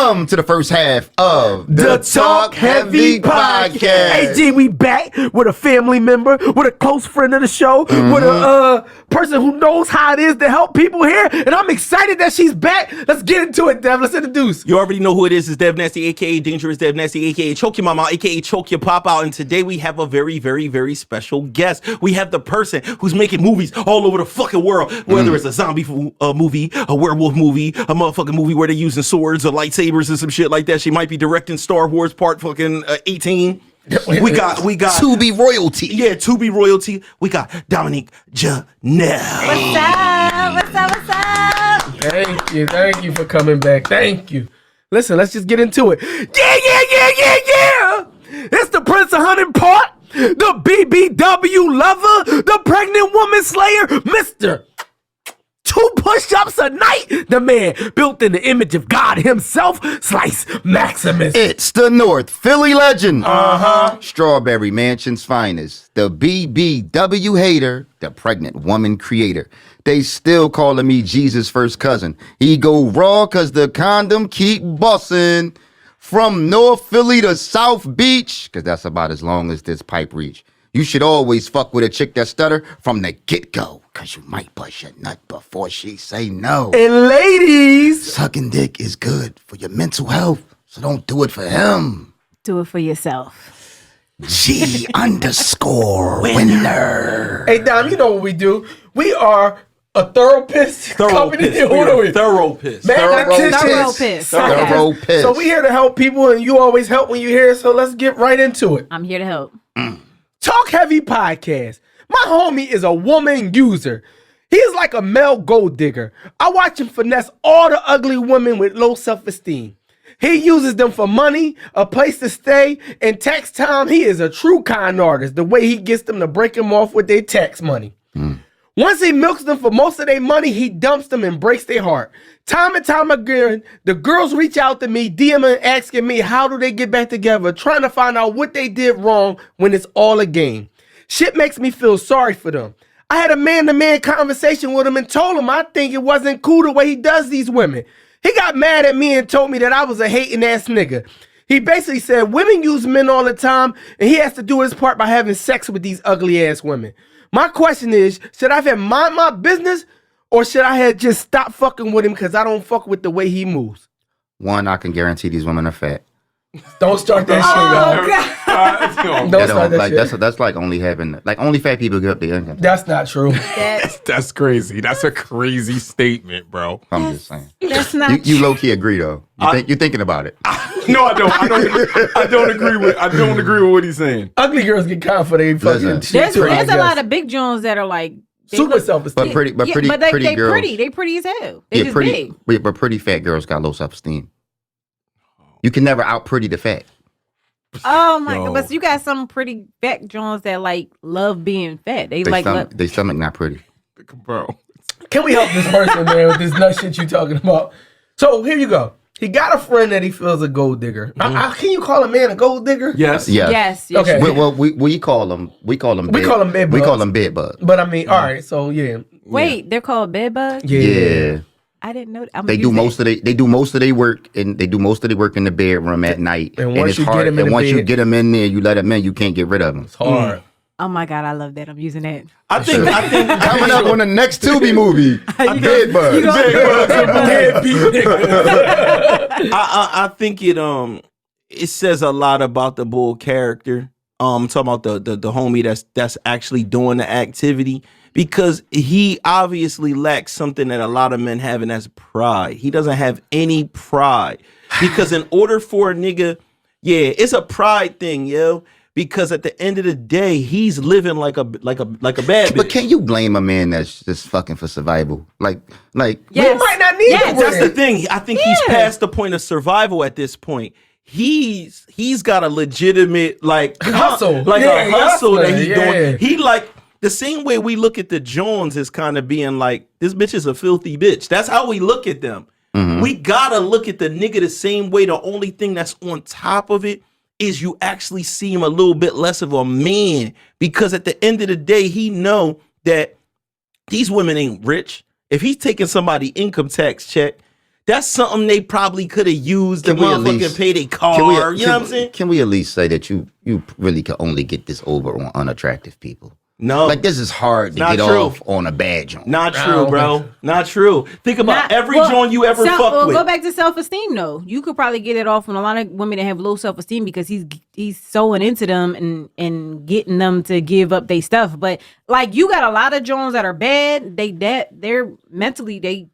Welcome to the first half of the Talk Heavy Podcast. AG, we back with a family member, with a close friend of the show, with a person who knows how it is to help people here, and I'm excited that she's back. Let's get into it, Dev. Let's introduce. You already know who it is. It's Dev Nasty, a.k.a. Dangerous Dev Nasty, a.k.a. Choke Your Mama, a.k.a. Choke Your Pop Out, and today we have a very, very, very special guest. We have the person who's making movies all over the fucking world, whether it's a zombie movie, a werewolf movie, a motherfucking movie where they're using swords or lightsabers and some shit like that. She might be directing Star Wars Part 18. We got To be royalty. Yeah, to be royalty. We got Dominique Janelle. What's up? What's up? What's up? Thank you for coming back. Thank you. Listen, let's just get into it. Yeah. It's the Prince of Hunting Part, the BBW lover, the pregnant woman slayer, Mr. 2 push-ups a night, the man built in the image of God himself, Slice Maximus. It's the North Philly legend. Strawberry Mansion's finest. The BBW hater, the pregnant woman creator. They still calling me Jesus' first cousin. He go raw cause the condom keep bussin'. From North Philly to South Beach, cause that's about as long as this pipe reach. You should always fuck with a chick that stutter from the get-go, cause you might bust your nut before she say no. And ladies, Sucking dick is good for your mental health, so don't do it for him. Do it for yourself. G_winner. hey Dom, you know what we do? We are a therapist company. Therapist. Therapist. Therapist. So we here to help people, and you always help when you're here. So let's get right into it. I'm here to help. Talk Heavy Podcast. My homie is a woman user. He is like a male gold digger. I watch him finesse all the ugly women with low self-esteem. He uses them for money, a place to stay, and tax time. He is a true con artist, the way he gets them to break him off with their tax money. Once he milks them for most of their money, he dumps them and breaks their heart. Time and time again, the girls reach out to me, DMing, asking me how do they get back together, trying to find out what they did wrong when it's all a game. Shit makes me feel sorry for them. I had a man-to-man conversation with him and told him I think it wasn't cool the way he does these women. He got mad at me and told me that I was a hating-ass nigga. He basically said women use men all the time, and he has to do his part by having sex with these ugly-ass women. My question is, should I have mind my business, or should I have just stopped fucking with him because I don't fuck with the way he moves? One, I can guarantee these women are fat. Don't start that shit, y'all. Don't start that shit. That's like only fat people give up their income. That's not true. That's crazy. That's a crazy statement, bro. I'm just saying. That's not You low key agree though. You're thinking about it. No, I don't. I don't agree with what he's saying. Ugly girls get confident. Listen. Shit too, There's a lot of big Jones that are like super self-esteem. Pretty they girls. pretty. They pretty as hell. They just pretty. big. But pretty fat girls got low self-esteem. You can never out pretty the fat. Oh my god! But you got some pretty fat Jones that like love being fat. They They stomach not pretty. Bro. Can we help this person, man, with this nut shit you talking about? So here you go. He got a friend that he feels a gold digger. Can you call a man a gold digger? Yes. Yes. Okay. We call them. We call them bed bugs. We call them bed bugs. But I mean, all right. So yeah. Wait, they're called bed bugs? Yeah. I didn't know that. They do most of their work in the bedroom at night. And once it's you hard. get them in and the once you bed, get them in there, you let them in. You can't get rid of them. It's hard. Oh my god, I love that. I'm using that. I think Coming up on the next Tubi movie, bed bugs. I think it says a lot about the bull character. I'm talking about the homie that's actually doing the activity, because he obviously lacks something that a lot of men have, and that's pride. He doesn't have any pride, because in order for a nigga, it's a pride thing, yo. Because at the end of the day, he's living like a bad bitch. But can you blame a man that's just fucking for survival? Like he might not need it. That's the thing. I think he's past the point of survival at this point. He's got a legitimate hustle, a hustle that he's doing. doing. He like the same way we look at the Jones as kind of being like, this bitch is a filthy bitch. That's how we look at them. Mm-hmm. We gotta look at the nigga the same way. The only thing that's on top of it is you actually see him a little bit less of a man, because at the end of the day, he know that these women ain't rich. If he's taking somebody income tax check, that's something they probably could have used to Can we at motherfucking least- pay their car. You know what I'm saying? Can we at least say that you really can only get this over on unattractive people? No. Like, this is hard to Not get true. off on a bad joint. Not I true, don't bro. think Not true. Think about every joint you ever fucked with. Go back to self-esteem though. You could probably get it off on a lot of women that have low self-esteem because he's sewing into them and getting them to give up their stuff. But like you got a lot of joints that are bad. They're mentally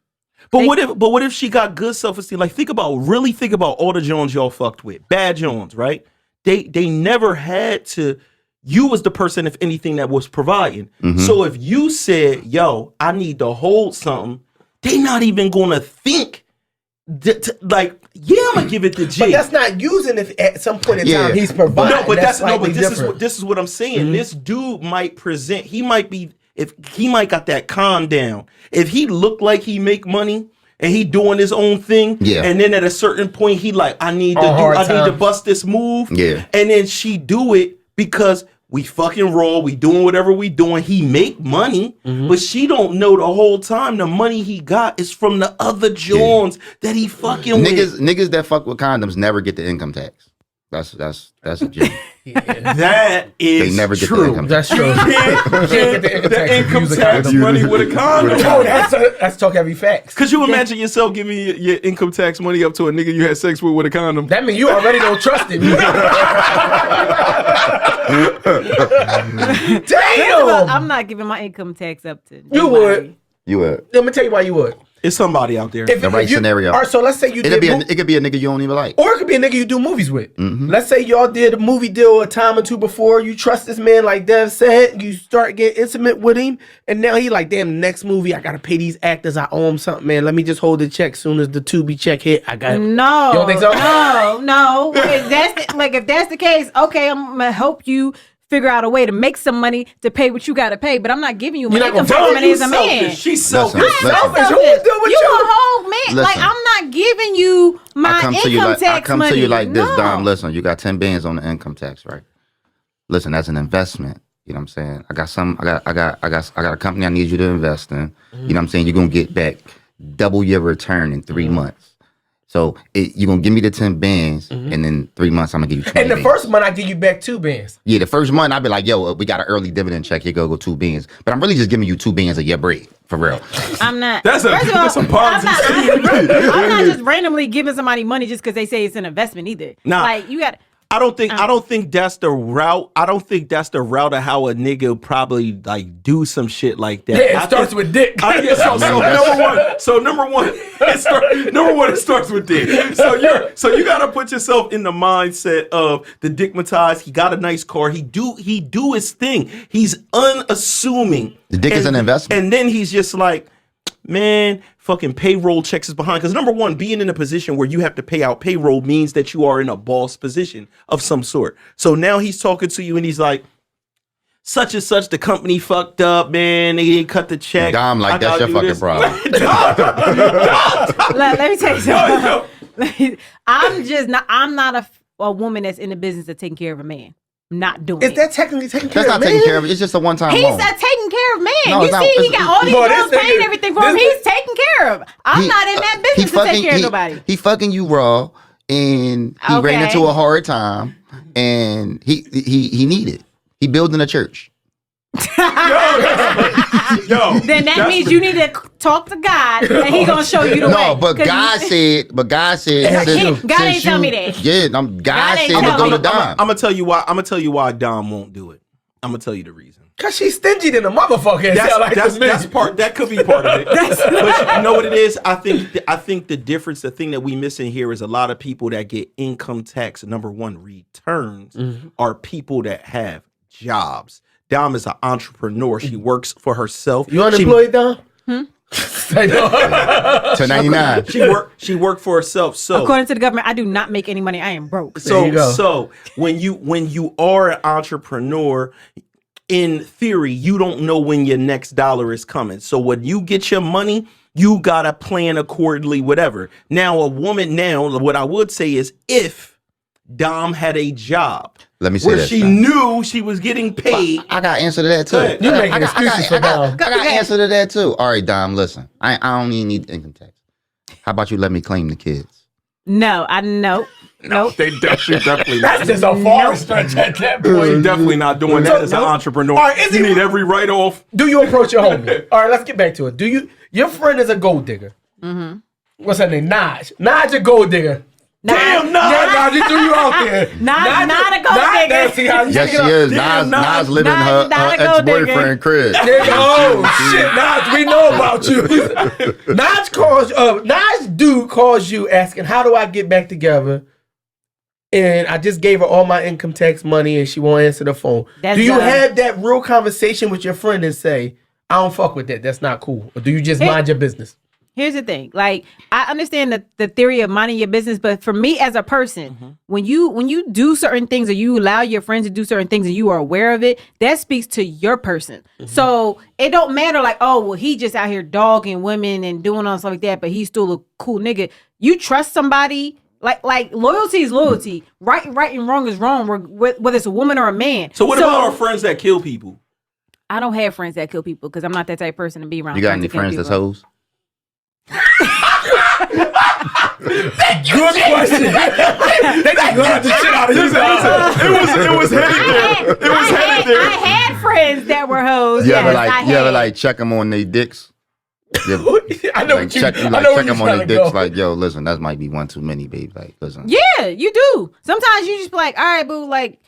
But what if she got good self-esteem? Like think about all the Jones y'all fucked with. Bad Jones, right? They never had to. You was the person, if anything, that was providing. So if you said, yo, I need to hold something, they not even gonna think like, yeah, I'm gonna give it to G. But that's not using if at some point in time he's providing. No, but slightly different. this is what I'm saying. This dude might present. He might got that calm down. If he looked like he make money and he doing his own thing, and then at a certain point he like, I need to bust this move, and then she do it because we fucking raw, we doing whatever we doing. He make money, but she don't know the whole time the money he got is from the other Johns that he fucking with. Niggas that fuck with condoms never get the income tax. That's a joke. That is They never get true. the income tax. That's true. The income tax money with a condom. Oh, that's talk heavy facts. Could you imagine yourself giving your income tax money up to a nigga you had sex with a condom? That means you already don't trust him. Damn. I'm not giving my income tax up to. You would. You would. Let me tell you why you would. It's somebody out there. The right scenario. All right, so let's say you It could be a nigga you don't even like. or it could be a nigga you do movies with. Let's say y'all did a movie deal a time or two before. You trust this man, like Dev said. You start getting intimate with him, and now he like, damn, the next movie I gotta pay these actors. I owe them something, man. Let me just hold the check. Soon as the Tubi check hit, I got it. No, You don't think so? No. If that's the case, okay, I'm gonna help you figure out a way to make some money to pay what you gotta pay. But I'm not giving you my You're not income gonna tax money as a man. She's Listen, selfish. listen. Selfish. Who would do what You you? a whole man. Like Listen. I'm not giving you my income tax I come money. to you like this, No. Dom. Listen, you got 10 bands on the income tax, right? Listen, that's an investment. You know what I'm saying? I got a company I need you to invest in. You know what I'm saying? You're gonna get back double your return in 3 months. So you're gonna give me the 10 bands, and then 3 months I'm gonna give you 20 And the bands. first month I give you back 2 bands. Yeah, the first month I'd be like, yo, we got an early dividend check. Here go 2 bands. But I'm really just giving you 2 bands of your bread, for real. I'm not. That's First of all, a Ponzi I'm not just randomly giving somebody money just because they say it's an investment either. Nah. Like you got. I don't think that's the route. I don't think that's the route of how a nigga probably like do some shit like that. Yeah, it starts with dick. Number one, it starts with dick. So you gotta put yourself in the mindset of the dickmatized. He got a nice car. He do his thing. He's unassuming. The dick is an investment. And then he's just like, man, fucking payroll checks is behind. Because number one, being in a position where you have to pay out payroll means that you are in a boss position of some sort. So now he's talking to you and he's like, such and such, the company fucked up, man. They didn't cut the check. Dom, like, that's your fucking problem. Let me tell you something. I'm not a woman that's in the business of taking care of a man. Not doing Is it. that technically taking care That's of not man? taking care of it. It's just a one-time He's loan. a taking care of man. No, You it's not- see, he it's- got all these Boy, this girls paying nigga- everything for him. this He's taken care of. I'm not in that business to take care of nobody. He fucking you raw, and he ran into a hard time, and he needed. He building a church. Then that means you need to talk to God, and He gonna show you the way. No, but 'Cause God said. God ain't tell me that. Yeah, God God ain't said to tell go me. to Dom. I'm gonna tell you why. I'm gonna tell you why Dom won't do it. I'm gonna tell you the reason. Cause she's stingy than a motherfucker. That could be part of it. But you know what it is? I think the difference, the thing that we missing here is a lot of people that get income tax, number one, returns are people that have jobs. Dom is an entrepreneur. She works for herself. You unemployed, Dom? 1099. She worked for herself. So According to the government, I do not make any money. I am broke. So when you are an entrepreneur, in theory, you don't know when your next dollar is coming. So when you get your money, you gotta plan accordingly, whatever. Now, a woman what I would say is if Dom had a job Let me say where this. she knew she was getting paid. I got answer to that too. You making excuses for Dom. I got answer to that too. All right, Dom, listen. I don't even need income tax. How about you let me claim the kids? No, nope. They definitely That's not. just a far stretch at that point. Definitely not doing that as an entrepreneur. All right, is you he- need every write-off. Do you approach your homie? All right, let's get back to it. Your friend is a gold digger. Mm-hmm. What's her name? Naj. Naj a gold digger. Damn, Naj, he threw you out there. Not a gold digger. Nancy, how you Yes, take she it is. Damn, Nas living in Nas her not a gold ex-boyfriend crib. Oh shit, Naj, we know about you. Naj dude calls you asking, how do I get back together? And I just gave her all my income tax money and she won't answer the phone. That's Do you dumb. have that real conversation with your friend and say, I don't fuck with that, that's not cool? Or do you just mind your business? Here's the thing. Like, I understand the theory of minding your business, but for me as a person, when you do certain things or you allow your friends to do certain things and you are aware of it, that speaks to your person. So it don't matter like, oh, well, he just out here dogging women and doing all stuff like that, but he's still a cool nigga. You trust somebody. Like loyalty is loyalty. Right and wrong is wrong, whether it's a woman or a man. So what about our friends that kill people? I don't have friends that kill people because I'm not that type of person to be around. You got any that kill friends that's people. hoes? Good question. They just love the shit out of you. It was headed there. It was headed there. I had friends that were hoes. You Yes, ever like check them on their dicks? I know Like what you. check I know where them you're on trying their to dicks. go. Like, yo, listen, that might be one too many, babe. Like, listen. Yeah, you do. Sometimes you just be like, all right, boo, like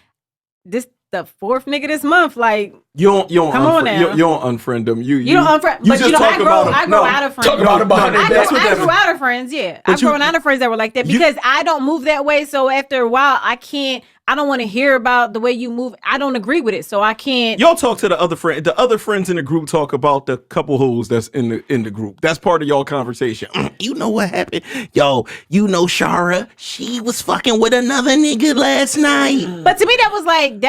this the fourth nigga this month. Like You don't Come on now. you don't unfriend them. You you don't unfriend, but you know I grow out of friends. Talk about it behind their I back. grew out of friends, yeah. I've grown out of friends that were like that because I don't move that way. So after a while, I don't want to hear about the way you move. I don't agree with it, so I can't. Y'all talk to the other friend. The other friends in the group talk about the couple hoes that's in the group. That's part of y'all conversation. You know what happened? Yo, you know Shara, she was fucking with another nigga last night. But to me, that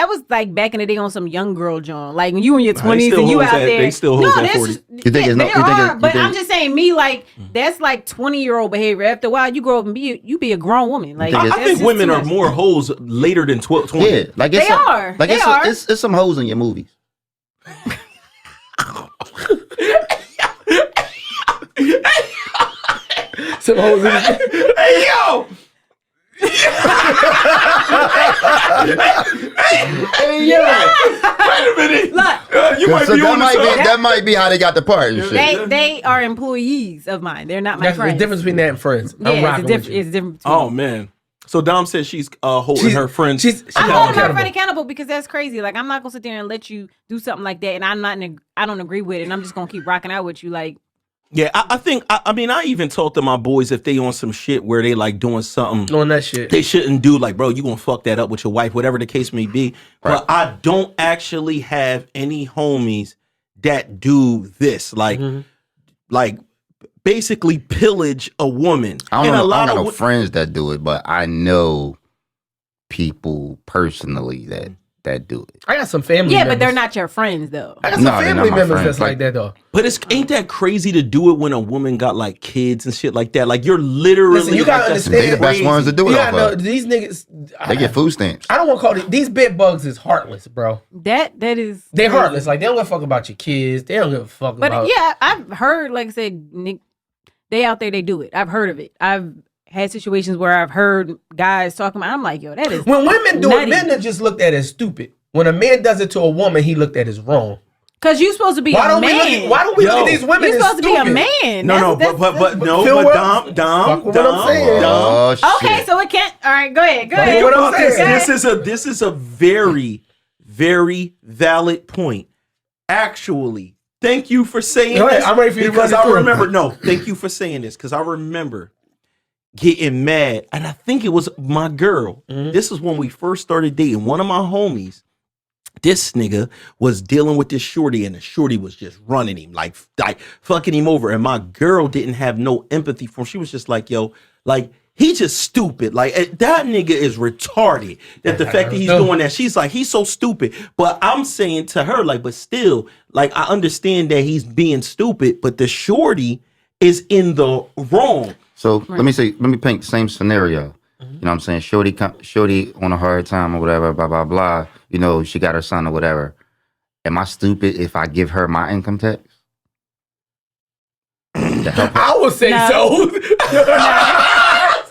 was like back in the day on some young girl John. Like when you in your 20s still and you hoes out at- there. they still hoes no, at that's 40. just, You think it's they you think are. it- But you I'm think- just saying, me like that's like 20-year-old behavior. After a while, you grow up and you be a grown woman. Like think that's I think just women too are much. more hoes later than 12, 20. Yeah, like it's They are. Like They are. it's some hoes in your movies. Some hoes in the- Hey yo, wait a minute. Look, You might So be on the show. that might be how they got the part and shit. they are employees of mine. They're not my That's the friends. difference between that and friends. I'm Yeah, rocking with you. it's different. Between Oh man. So Dom said she's holding her friends. She's I'm held holding my accountable. friend accountable because that's crazy. Like I'm not gonna sit there and let you do something like that, and I don't agree with it, and I'm just gonna keep rocking out with you. Like Yeah, I think I mean I even talk to my boys if they on some shit where they like doing something On that shit. they shouldn't do, like, bro, you gonna fuck that up with your wife, whatever the case may be. But I don't actually have any homies that do this, like basically pillage a woman. I And don't a know. I lot don't got of no friends that do it, but I know people personally that do it. I got some family yeah, members. but they're not your friends though. I got some No, they're family not my members friends. that's like Like- that though. But ain't that crazy to do it when a woman got like kids and shit like that? Like you're literally Listen, you like, gotta that's understand- They the best crazy. ones to do it You off gotta know, of. these niggas. They get food stamps. I don't want to call it. These bed bugs is heartless, bro. That is They heartless. Like they don't give a fuck about your kids. They don't give a fuck But about. yeah, I've heard, like I said, Nick, they out there, they do it. I've heard of it. I've had situations where I've heard guys talking about. I'm like, yo, that is When women do it, nutty. men are just looked at as stupid. When a man does it to a woman, he looked at as wrong. Because you're supposed to be Why a don't man. we look at these women You're as supposed to be a stupid? man. No, That's- but no, Feel but what- Dom, fuck with what I'm saying. Oh shit. Okay, so it can't. All right, go ahead. Go Fuck ahead. with what I'm This, saying. this is a very, very valid point. Actually, thank you for saying Go ahead, this. I'm ready for you to because run it I through. remember. No, thank you for saying this because I remember getting mad, and I think it was my girl. Mm-hmm. This is when we first started dating. One of my homies. This nigga was dealing with this shorty, and the shorty was just running him, like fucking him over. And my girl didn't have no empathy for him. She was just like, yo, like, he just stupid. Like, that nigga is retarded. That the fact that he's doing that, she's like, he's so stupid. But I'm saying to her, like, but still, like, I understand that he's being stupid, but the shorty is in the wrong. So let me paint the same scenario. You know what I'm saying? Shorty on a hard time or whatever, blah, blah, blah. You know, she got her son or whatever. Am I stupid if I give her my income tax? To help her. I would say No. so.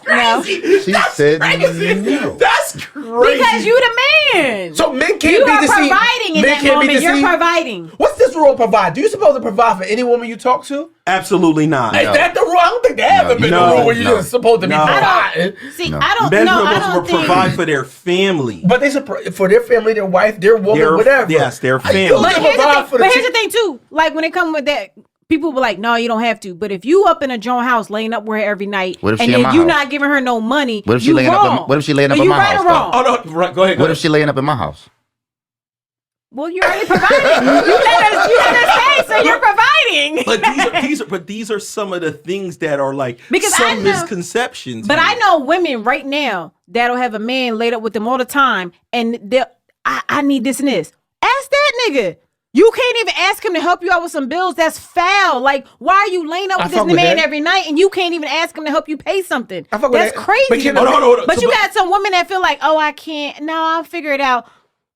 No, She said no. That's crazy. because you the man. So men you can't be are deceived. providing in Men that can't be moment. You're deceived. providing. What's this rule provide? Do you supposed to provide for any woman you talk to? Absolutely not. Is that the rule? I don't think there ever been No, a rule where you're no, just supposed to be no. providing. See, No. I don't Men know. are I supposed don't to think. provide for their family. But they for their family, their wife, their woman, Their- whatever. yes, their How you family. gonna But here's, the provide thing, for the but here's the chick- thing too. Like when it comes with that, people were like, "No, you don't have to." But if you up in a joint house, laying up with her every night, What if she and in then my you house? not giving her no money, What if she you laying up in- wrong. what if she laying up Are in you my right house, or wrong? Oh no, right, go ahead. What if she laying up in my house? Well, you're already providing. you let her stay, so you're providing. But these are some of the things that are like Because I some know- misconceptions. But here. I know women right now that'll have a man laid up with them all the time, and I need this and this. Ask that nigga. You can't even ask him to help you out with some bills. That's foul. Like, why are you laying up I with this fuck with man that. every night and you can't even ask him to help you pay something? I fuck with That's that. crazy. But can Hold on, hold on. But So, you got some women that feel like, oh, I can't. No, I'll figure it out.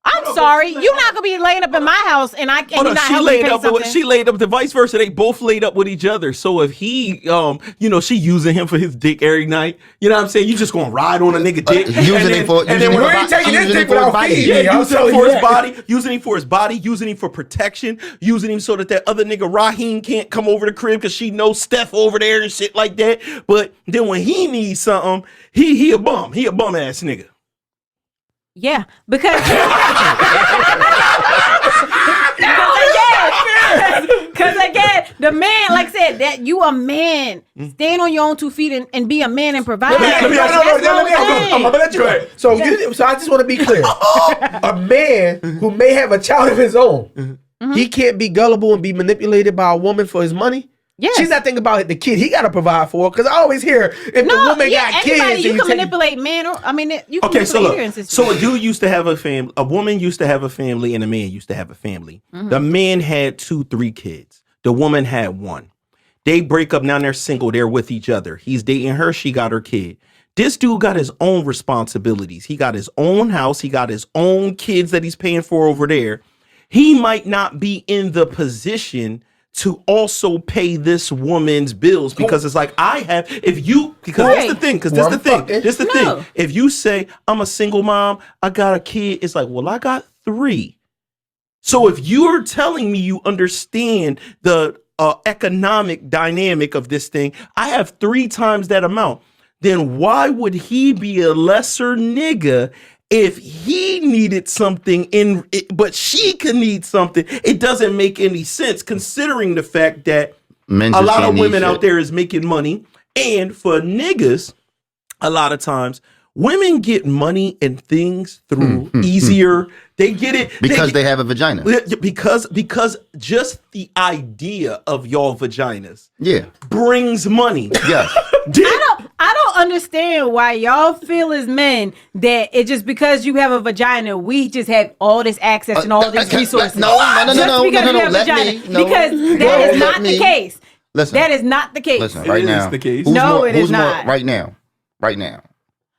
I'm sorry. You're not gonna be laying up in my house and Hold you're on, not she helping me laid pay up. something. She laid up the vice versa. They both laid up with each other. So if he, she using him for his dick every night. You know what I'm saying? You just gonna ride on a nigga dick, Using him for- and using then him You for ain't taking using this it dick for his without body. feeding Yeah, me. I'll using tell him you for his that. body, using him for his body, using him for protection, using him so that other nigga Raheem can't come over the crib because she knows Steph over there and shit like that. But then when he needs something, he a bum. He a bum ass nigga. Yeah, because again, the man, like I said, that you a man, stand on your own 2 feet and be a man and provide. Let me That's I'm my gonna let you go. So I just want to be clear. A man who may have a child of his own, he can't be gullible and be manipulated by a woman for his money. Yes. She's not thinking about the kid he got to provide for. Because I always hear if the woman got kids, anybody and you can take- manipulate man or you can Okay, so manipulate look. either So a dude used to have a family. A woman used to have a family, and a man used to have a family. The man had 2-3 kids. The woman had 1. They break up. Now they're single. They're with each other. He's dating her. She got her kid. This dude got his own responsibilities. He got his own house. He got his own kids that he's paying for over there. He might not be in the position to also pay this woman's bills because it's like that's the thing. Because this Well, the thing. fucking- This the No. thing. If you say I'm a single mom, I got a kid, it's like, well, I got 3. So if you're telling me you understand the economic dynamic of this thing, I have 3 times that amount. Then why would he be a lesser nigga if he needed something but she could need something? It doesn't make any sense considering the fact that Men a just lot can't of need women shit. out there is making money. And for niggas, a lot of times women get money and things through easier. They get it because they have a vagina. because just the idea of y'all vaginas Yeah. brings money. Yes. I don't understand why y'all feel as men that it just because you have a vagina, we just have all this access and all these resources. No. Just because you have a Let vagina. me. No. Because No, that is let not me. the case. Listen. That is not the case. Listen, right It now. is the case. Who's No, more, it is who's more, not. Right now. Right now.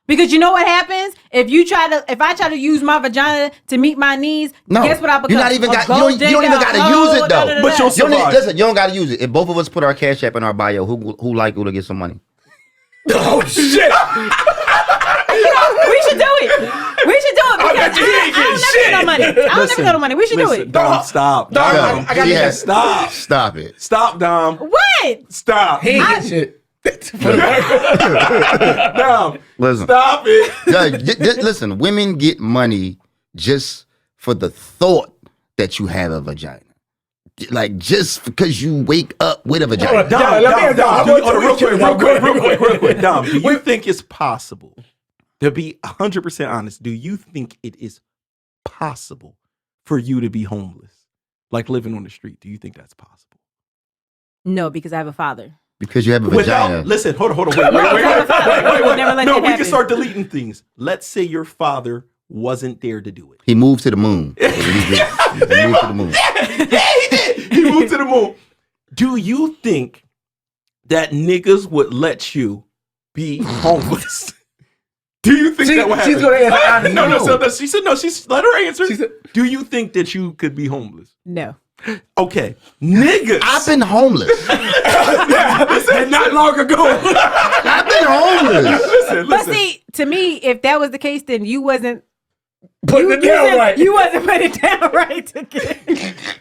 Because you know what happens if I try to use my vagina to meet my needs. No. Guess what I become? You're not even A got. gold You don't even digger, got to hoe, use it though. But you'll You don't need- survive. listen, you don't got to use it. If both of us put our cash app in our bio, who like who to get some money? Oh shit! we should do it. We should do it because bet you ain't I don't getting never get no money. I don't never get no money. We should do it. Dom, stop. Dom, Dom, I got Yeah. this. Stop. Stop it. Stop, Dom. What? Stop. He ain't getting shit. Dom. Listen. Stop it. Listen, women get money just for the thought that you have a vagina. Like just because you wake up with a vagina. Dom, let me- Dom, Real quick. Dom, do you think it's possible, to be 100% honest, do you think it is possible for you to be homeless? Like living on the street? Do you think that's possible? No, because I have a father. Because you have a vagina. Listen, hold on. Wait. Never let No, that we can happen. start deleting things. Let's say your father wasn't there to do it. He moved to the moon. He moved to the moon. Yeah, he did. He moved to the moon. Do you think that niggas would let you be homeless? Do you think that would happen? She's gonna answer honestly. No. She said no. She's let her answer. She said- Do you think that you could be homeless? No. Okay, niggas. I've been homeless. And not long ago. I've been homeless. But see, to me, if that was the case, then you wasn't Putting it down right. You wasn't putting it down right.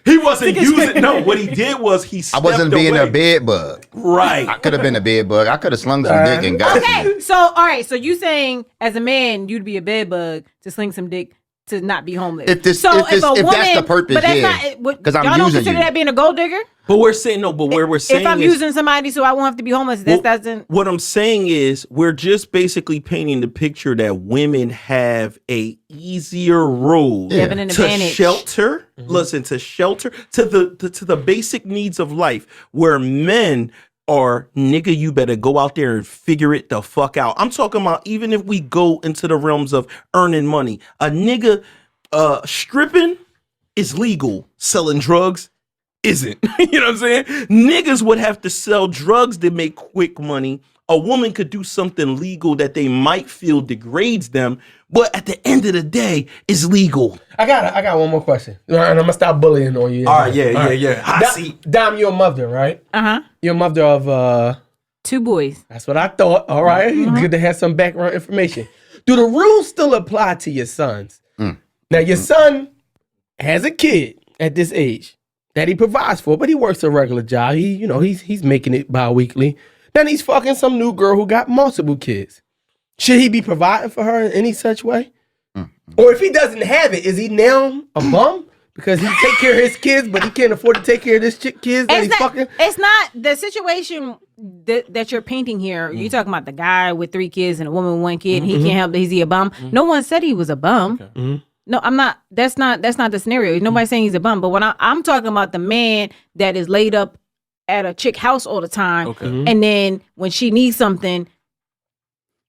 He wasn't using. No, what he did was he. I wasn't being away. a bed bug. Right. I could have been a bed bug. I could have slung some dick and got Okay, you. so all right, so you saying as a man you'd be a bed bug to sling some dick to not be homeless. If that's the purpose, but that's yeah. not Because I'm y'all don't using consider you. that being a gold digger. But we're saying no. But where we're saying If I'm is, using somebody so I won't have to be homeless, that doesn't. what I'm saying is we're just basically painting the picture that women have a easier road You have an to advantage. shelter. Listen, to shelter to the basic needs of life, where men are nigga. You better go out there and figure it the fuck out. I'm talking about even if we go into the realms of earning money, a nigga stripping is legal. Selling drugs isn't. You know what I'm saying? Niggas would have to sell drugs to make quick money. A woman could do something legal that they might feel degrades them, but at the end of the day, is legal. I got one more question. And I'm gonna stop bullying on you. All right, yeah. I see. Dom, you're a mother, right? You're a mother of 2 boys. That's what I thought. All right. Good to have some background information. Do the rules still apply to your sons? Now your son has a kid at this age that he provides for, but he works a regular job. He's making it bi-weekly. Then he's fucking some new girl who got multiple kids. Should he be providing for her in any such way? Or if he doesn't have it, is he now a bum? Because he take care of his kids, but he can't afford to take care of this chick kids that he's fucking? It's not the situation that you're painting here. You're talking about the guy with 3 kids and a woman with 1 kid, and he can't help. Is he a bum? No one said he was a bum. Okay. No, I'm not. That's not the scenario. Nobody's saying he's a bum. But when I'm talking about the man that is laid up at a chick house all the time, and then when she needs something,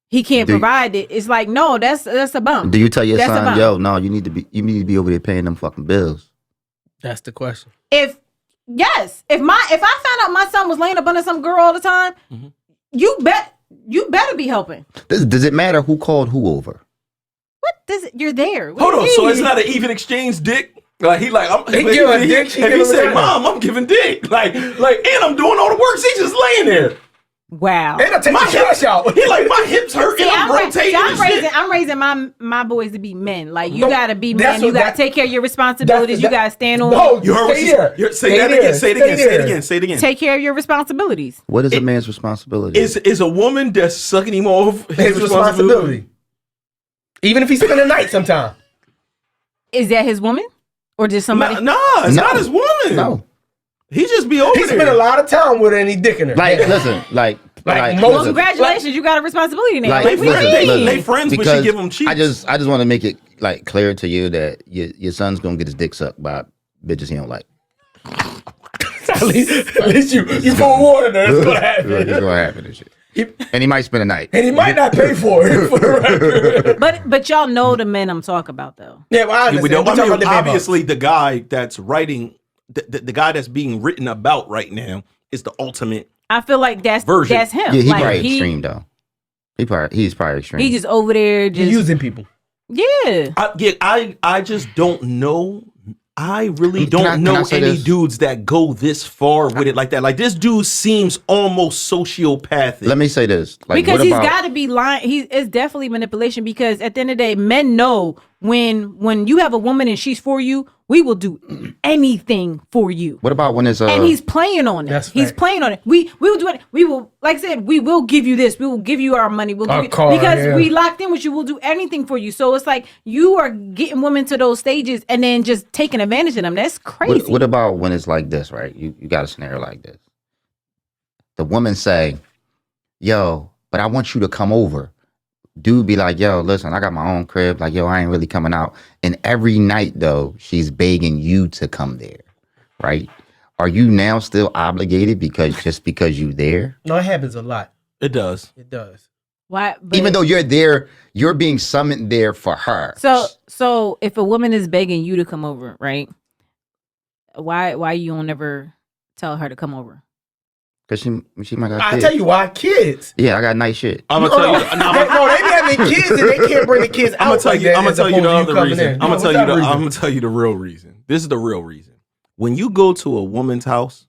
he can't provide it. It's like, no, that's a bum. Do you tell your That's a son, bum. yo, no, you need to be over there paying them fucking bills? That's the question. If I found out my son was laying up under some girl all the time, you better be helping. Does it matter who called who over? You're there. What Hold do on. you So mean? it's not an even exchange dick. Like he like I'm. He give her dick, she If give he him say, a dick. "Mom, I'm giving dick," like, and I'm doing all the work. She's just laying there. Wow. And I take the cash out. He like my hips hurt and I'm rotating. I'm raising my boys to be men. Like you gotta be that's men. You what- gotta take care of your responsibilities. You gotta stand on. No, You heard what stay she there. said. Say Stay that there. again. Say it again. Stay Say it there. again. Say it again. Take care of your responsibilities. What is a man's responsibility? Is a woman that's sucking him off His responsibility. Even if he spend the night sometime. Is that his woman, or just somebody? Nah, it's not his woman. No. He just be over He there. spent a lot of time with her and he dicking her. Like, listen, like Like, Well, listen, congratulations, you got a responsibility now. Like, They What do you friends, mean? they friends, we should give them cheeks. I just want to make it like clear to you that your son's gonna get his dick sucked by bitches he don't like. at least you forewarned her. It's gonna happen. It's gonna happen and shit. And he might spend a night. And he might not pay for it. For the record. But y'all know the men I'm talking about though. Yeah, well, I understand. we don't. We're I talking mean, about the obviously, the guy that's writing, the guy that's being written about right now is the ultimate. I feel like that's Version. him. Yeah, he Like, probably extreme though. He's probably extreme. He just over there He's just using people. yeah. I just don't know. I really Can I don't know say any this? dudes that go this far with it like that. Like this dude seems almost sociopathic. Let me say this. Like, Because what he's about, got to be lying. It's definitely manipulation. Because at the end of the day, men know when you have a woman and she's for you, we will do anything for you. what about when it's And he's playing on it. That's He's fact. playing on it. We will do it. We will, like I said, we will give you this. We will give you our money. We'll Our give you, car, because yeah. we locked in with you. We'll do anything for you. So it's like you are getting women to those stages and then just taking advantage of them. That's crazy. what about when it's like this, right? You got a scenario like this. The woman say, yo, but I want you to come over. Dude be like, yo, listen, I got my own crib. Like, yo, I ain't really coming out. And every night, though, she's begging you to come there, right? Are you now still obligated because you there? No, it happens a lot. It does. It does. Why? But Even though you're there, you're being summoned there for her. So if a woman is begging you to come over, right? Why you don't ever tell her to come over? Because she might got I kids. tell you why, kids. Yeah, I got nice shit. I'm gonna tell you. They be having kids and they can't bring the kids out. I'm gonna tell like you. that I'm gonna as tell you the opposed to other coming reason. in. I'm What's gonna tell you that the. reason? I'm gonna tell you the real reason. This is the real reason. when you go to a woman's house,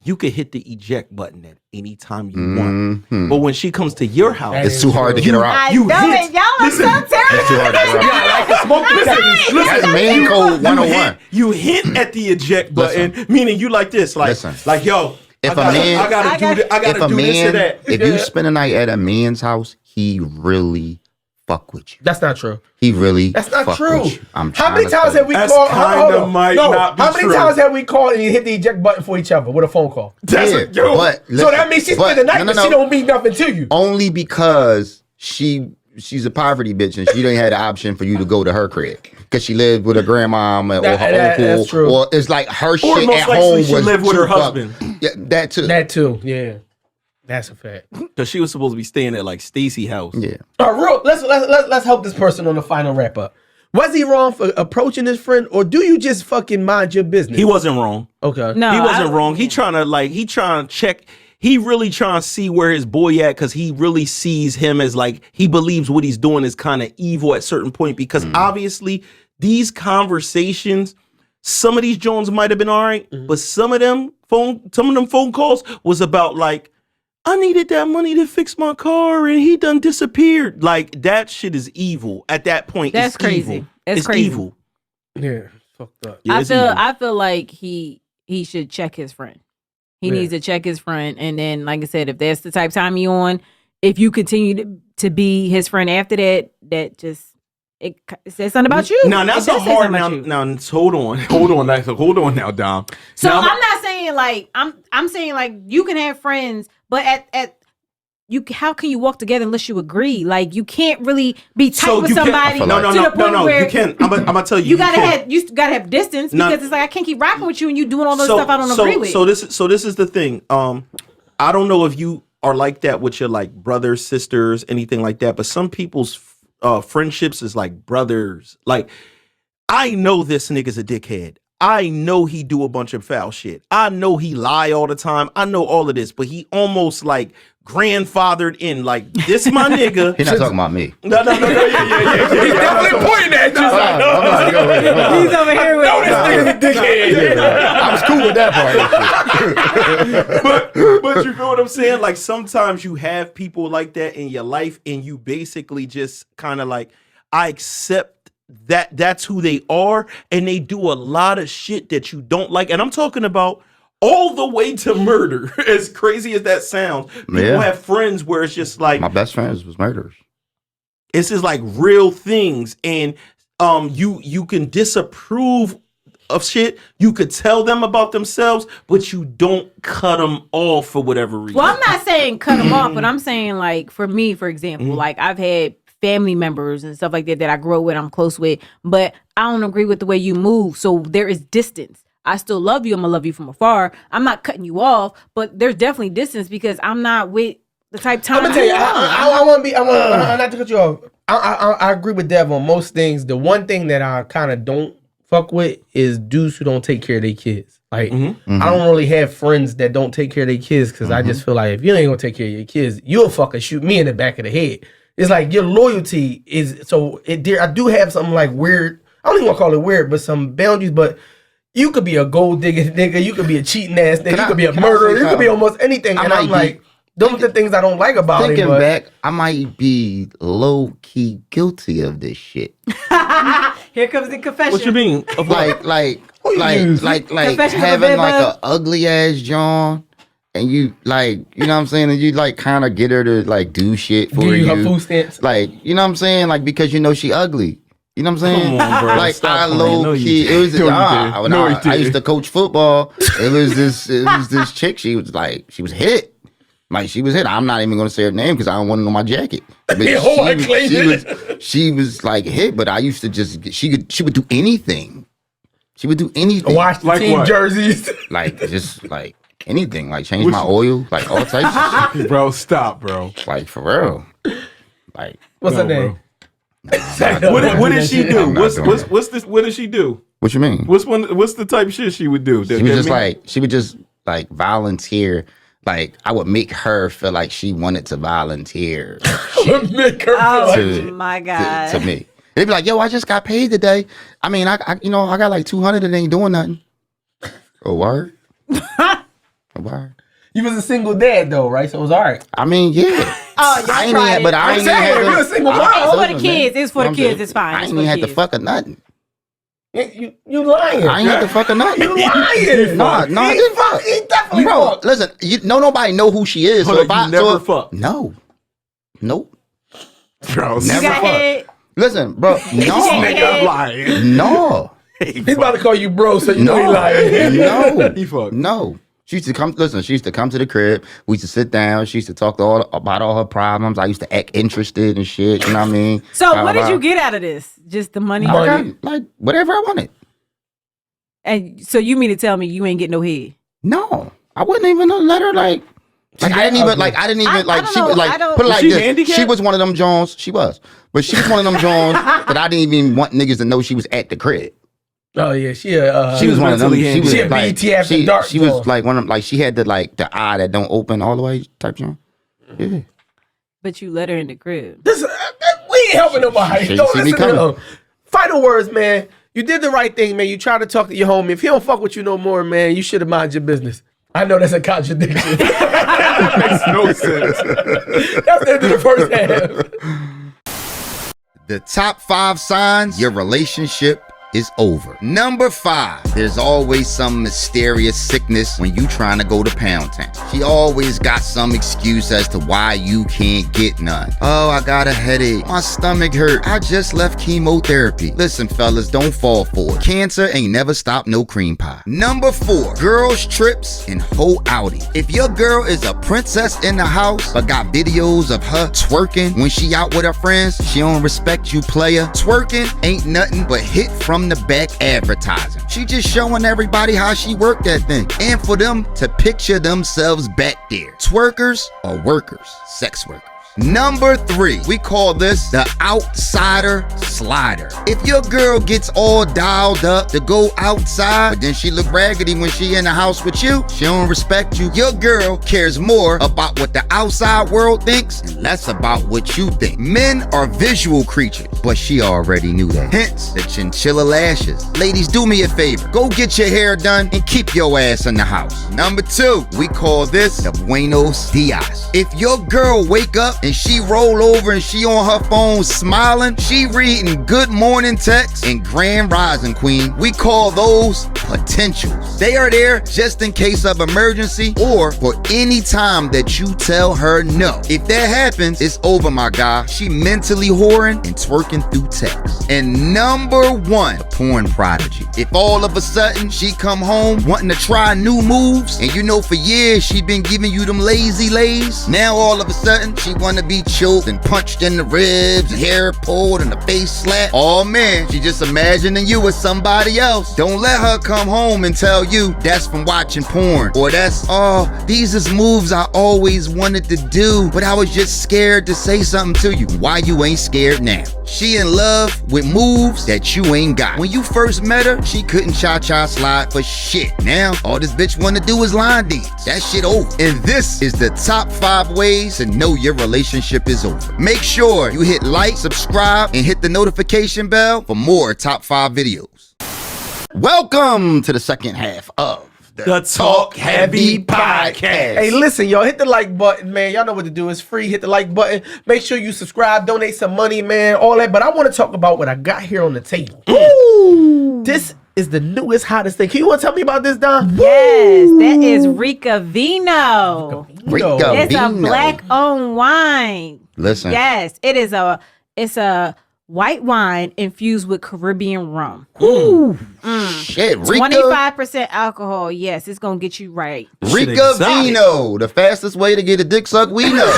you could hit the eject button at any time you want. But when she comes to your house, It's too hard to get her out. I know it. Y'all are so It's too hard terrible. to get her out. That's man code 101. you hit at the eject button, meaning you like this, Listen. like yo, If I a gotta, man- I gotta do this, I If gotta a do this man, or that. if you spend a night at a man's house, he really fuck with you. That's not true. He really That's not fuck true. with you. I'm How trying many to times tell have we you. That's called? kinda Hold on. might No, not be how many true. times have we called and you hit the eject button for each other with a phone call? That's Yeah, yo, but So listen, that means she but- spent the night, no, but she don't mean nothing to you. only because she's a poverty bitch and she didn't have the option for you to go to her crib because she lived with her grandma or her uncle, that's true. or it's like her shit most at likely home she was lived with her too fuck- husband. Yeah, that too. That too, yeah. That's a fact. Because she was supposed to be staying at like Stacy house. Yeah. All right, let's help this person on the final wrap up. Was he wrong for approaching his friend, or do you just fucking mind your business? He wasn't wrong. Okay. No, He wasn't wrong. He trying to check. He really trying to see where his boy at because he really sees him as like he believes what he's doing is kind of evil at certain point because obviously these conversations, some of these Jones might have been all right, but some of them phone calls was about like, I needed that money to fix my car and he done disappeared. Like that shit is evil. At that point, That's it's crazy. evil. It's It's crazy. evil. Yeah, fucked up. Yeah, it's evil. I feel like he should check his friend. He Yeah. needs to check his friend, and then, like I said, if that's the type of time you on, if you continue to be his friend after that, that just it says something about you. Now that's It a does say hard something now. about you. Now hold on now, Dom. So Now, I'm not saying like I'm saying like you can have friends, but at you how can you walk together unless you agree? Like you can't really be tight with you can't- somebody I feel like- to the point where you can't. I'm gonna tell you. you gotta can't. gotta have distance No. because it's like I can't keep rocking with you and you doing all those stuff I don't agree with. So this is the thing. I don't know if you are like that with your like brothers, sisters, anything like that. But some people's friendships is like brothers. Like I know this nigga's a dickhead. I know he do a bunch of foul shit. I know he lie all the time. I know all of this, but he almost like grandfathered in. Like this, my nigga. He's not talking about me. No, yeah. He's definitely pointing at you. I'm like, He's over here with I was cool with that part. But you feel what I'm saying? Like sometimes you have people like that in your life, and you basically just kind of like, I accept that's who they are, and they do a lot of shit that you don't like. And I'm talking about all the way to murder. As crazy as that sounds, people Yeah. have friends where it's just like My best friends was murderers. it's just like real things, and you can disapprove of shit. You could tell them about themselves, but you don't cut them off for whatever reason. Well, I'm not saying cut them off, but I'm saying like for me, for example, like I've had family members and stuff like that I grow with, I'm close with, but I don't agree with the way you move. So there is distance. I still love you. I'm gonna love you from afar. I'm not cutting you off, but there's definitely distance because I'm not with the type time. I'm gonna tell you, I want to be. I want not to cut you off. I agree with Dev on most things. The one thing that I kind of don't fuck with is dudes who don't take care of their kids. Like I don't really have friends that don't take care of their kids because I just feel like if you ain't gonna take care of your kids, you'll fucking shoot me in the back of the head. It's like your loyalty is so. I do have something like weird. I don't even want to call it weird, but some boundaries. But you could be a gold digger nigga. You could be a cheating ass nigga. You could be a murderer. You could be almost anything. And I'm like, those are the things I don't like about Thinking it. But back, I might be low key guilty of this shit. Here comes the confession. What you mean? Of what? Like Confessions of a having bed like bug? a ugly ass John, and you like, you know what I'm saying, and you like kind of get her to like do shit for give you you, her food stamps. like, you know what I'm saying, like because you know she ugly. You know what I'm saying? Come on, bro. Like Stop I playing. low No, you key, didn't. it was No, you when didn't. No, you I didn't. used to coach football. It was this chick. She was like, she was hit. Like she was hit. I'm not even gonna say her name because I don't want it on my jacket. But she was like hit. But I used to just she would do anything. She would do anything. Watch the Like team what? jerseys. Like just like anything. Like change my oil. Like all types of shit. Bro, stop, bro. Like for real. Like What's her name? What did she do? I'm not doing that. What's this? What did she do? what you mean? What's the type of shit she would do? She would just like volunteer. Like I would make her feel like she wanted to volunteer Make her Oh to- my god! to me. They'd be like, "Yo, I just got paid today. I mean, I got like 200 and ain't doing nothing." Oh, word? A word? You was a single dad though, right? So it was all right. I mean, yeah. Oh, y'all I ain't tried even, it. but I ain't even had if you're a to. single mom, It's for the Listen, kids. man. It's for the I'm kids. saying, It's fine. I It's ain't for the even had to kids. fuck or nothing. You lying. I ain't had to fuck or nothing. You lying. No, I didn't fuck. He definitely Bro, fucked. listen, nobody know who she is. Hold So on, if I you never so, fucked? No. Nope. Bro, You Never got fucked. head. Listen, bro. No. nigga lying. No. He's about to call you bro, so you know he No. lying. No. He fucked. No. She used to come. Listen, she used to come to the crib. We used to sit down. She used to talk about all her problems. I used to act interested and shit. You know what I mean? So what did you get out of this? Just the money? I got, like whatever I wanted. And so you mean to tell me you ain't get no head? No, I wouldn't even let her like. Like I didn't even like. I didn't even I like. don't She know, was I like. don't- Put it Was like she this. handicapped? She was one of them Jones. She was, but she was one of them Jones that I didn't even want niggas to know she was at the crib. Oh yeah, she She was one of them. mentally She was She a like. BET after She, dark she was Jones. like one of them. Like she had the eye that don't open all the way type Jones. Yeah. But you let her in the crib. This, we ain't helping nobody. She Don't see me listen to coming. him. Final words, man. You did the right thing, man. You tried to talk to your homie. If he don't fuck with you no more, man, you should have mind your business. I know that's a contradiction. Makes no sense. That's the end of the first half. The top 5 signs your relationship is over. Number 5, there's always some mysterious sickness when you trying to go to Pound Town. She always got some excuse as to why you can't get none. Oh, I got a headache. My stomach hurt. I just left chemotherapy. Listen, fellas, don't fall for it. Cancer ain't never stopped no cream pie. Number 4, girls trips and whole outing. If your girl is a princess in the house but got videos of her twerking when she out with her friends, she don't respect you, player. Twerking ain't nothing but hit from the back advertising. She just showing everybody how she worked that thing, and for them to picture themselves back there. Twerkers are workers, sex workers. Number 3, we call this the outsider slider. If your girl gets all dialed up to go outside, but then she look raggedy when she in the house with you, she don't respect you. Your girl cares more about what the outside world thinks and less about what you think. Men are visual creatures, but she already knew that. Hence the chinchilla lashes. Ladies, do me a favor. Go get your hair done and keep your ass in the house. Number 2, we call this the Buenos Dias. If your girl wake up and she roll over and she on her phone smiling, she reading good morning text and grand rising queen, we call those potentials. They are there just in case of emergency or for any time that you tell her no. If that happens, it's over, my guy. She mentally whoring and twerking through text. And number 1, the porn prodigy. If all of a sudden she come home wanting to try new moves, and you know for years she been giving you them lazy lays, now all of a sudden she wanna be choked and punched in the ribs, hair pulled and the face slapped. Oh man, she just imagining you as somebody else. Don't let her come home and tell you that's from watching porn, or that's, oh, these is moves I always wanted to do, but I was just scared to say something to you. Why you ain't scared now? She in love with moves that you ain't got. When you first met her, she couldn't cha-cha slide for shit. Now, all this bitch wanna do is line dance. That shit over. And this is the top 5 ways to know your relationship is over. Make sure you hit like, subscribe, and hit the notification bell for more top 5 videos. Welcome to the second half of The Talk Heavy Podcast. Hey, listen, y'all, hit the like button, man. Y'all know what to do. It's free. Hit the like button. Make sure you subscribe, donate some money, man, all that. But I want to talk about what I got here on the table. Ooh. This is the newest, hottest thing. Can you want to tell me about this, Don? Yes, that is Rica Vino. Rica It's a Vino. black-owned wine. Listen. Yes, it's a white wine infused with Caribbean rum. Shit, Rica 25% alcohol. Yes, it's gonna get you right. Rica exotic. Vino, the fastest way to get a dick suck we know.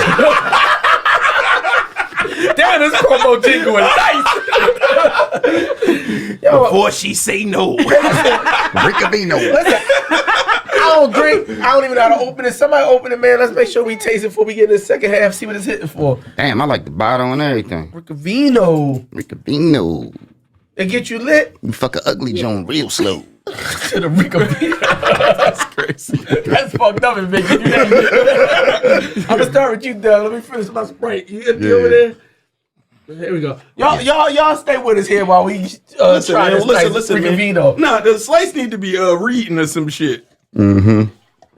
Damn, this promo jingle is nice. Yo, Before she say no. Rica Vino. listen, I don't drink. I don't even know how to open it. Somebody open it, man. Let's make sure we taste it before we get in the second half. See what it's hitting for. Damn, I like the bottle and everything. Rica Vino. Rica Vino. It get you lit You fuck a ugly Joan real slow. to the Rica Vino. That's Crazy. That's fucked up and make you do that. I'm gonna start with you, Doug. Let me finish my Sprite. You empty over there? Here we go. Y'all stay with us here while we try this listen, man. Vino. Nah, the slice need to be reading or some shit. Mm-hmm.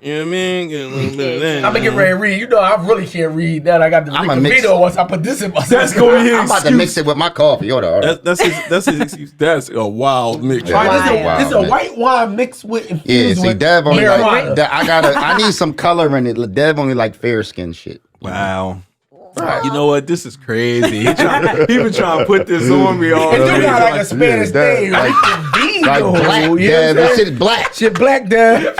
You know what I mean? I'm gonna get ready to read. You know, I really can't read that. I got the Vino once I put this in my. That's gonna be his I'm about to mix it with my coffee. Hold on. That's his excuse. That's a wild mix. Yeah. This is a white wine mixed with infused with Dev only marijuana. I need some color in it. Dev only like fair skin shit. Wow. You know what? This is crazy. He been trying to put this on me all It do day. got like a Spanish thing. like Vino. black, You know Dev. what I'm This saying? shit black. Shit black, Dev.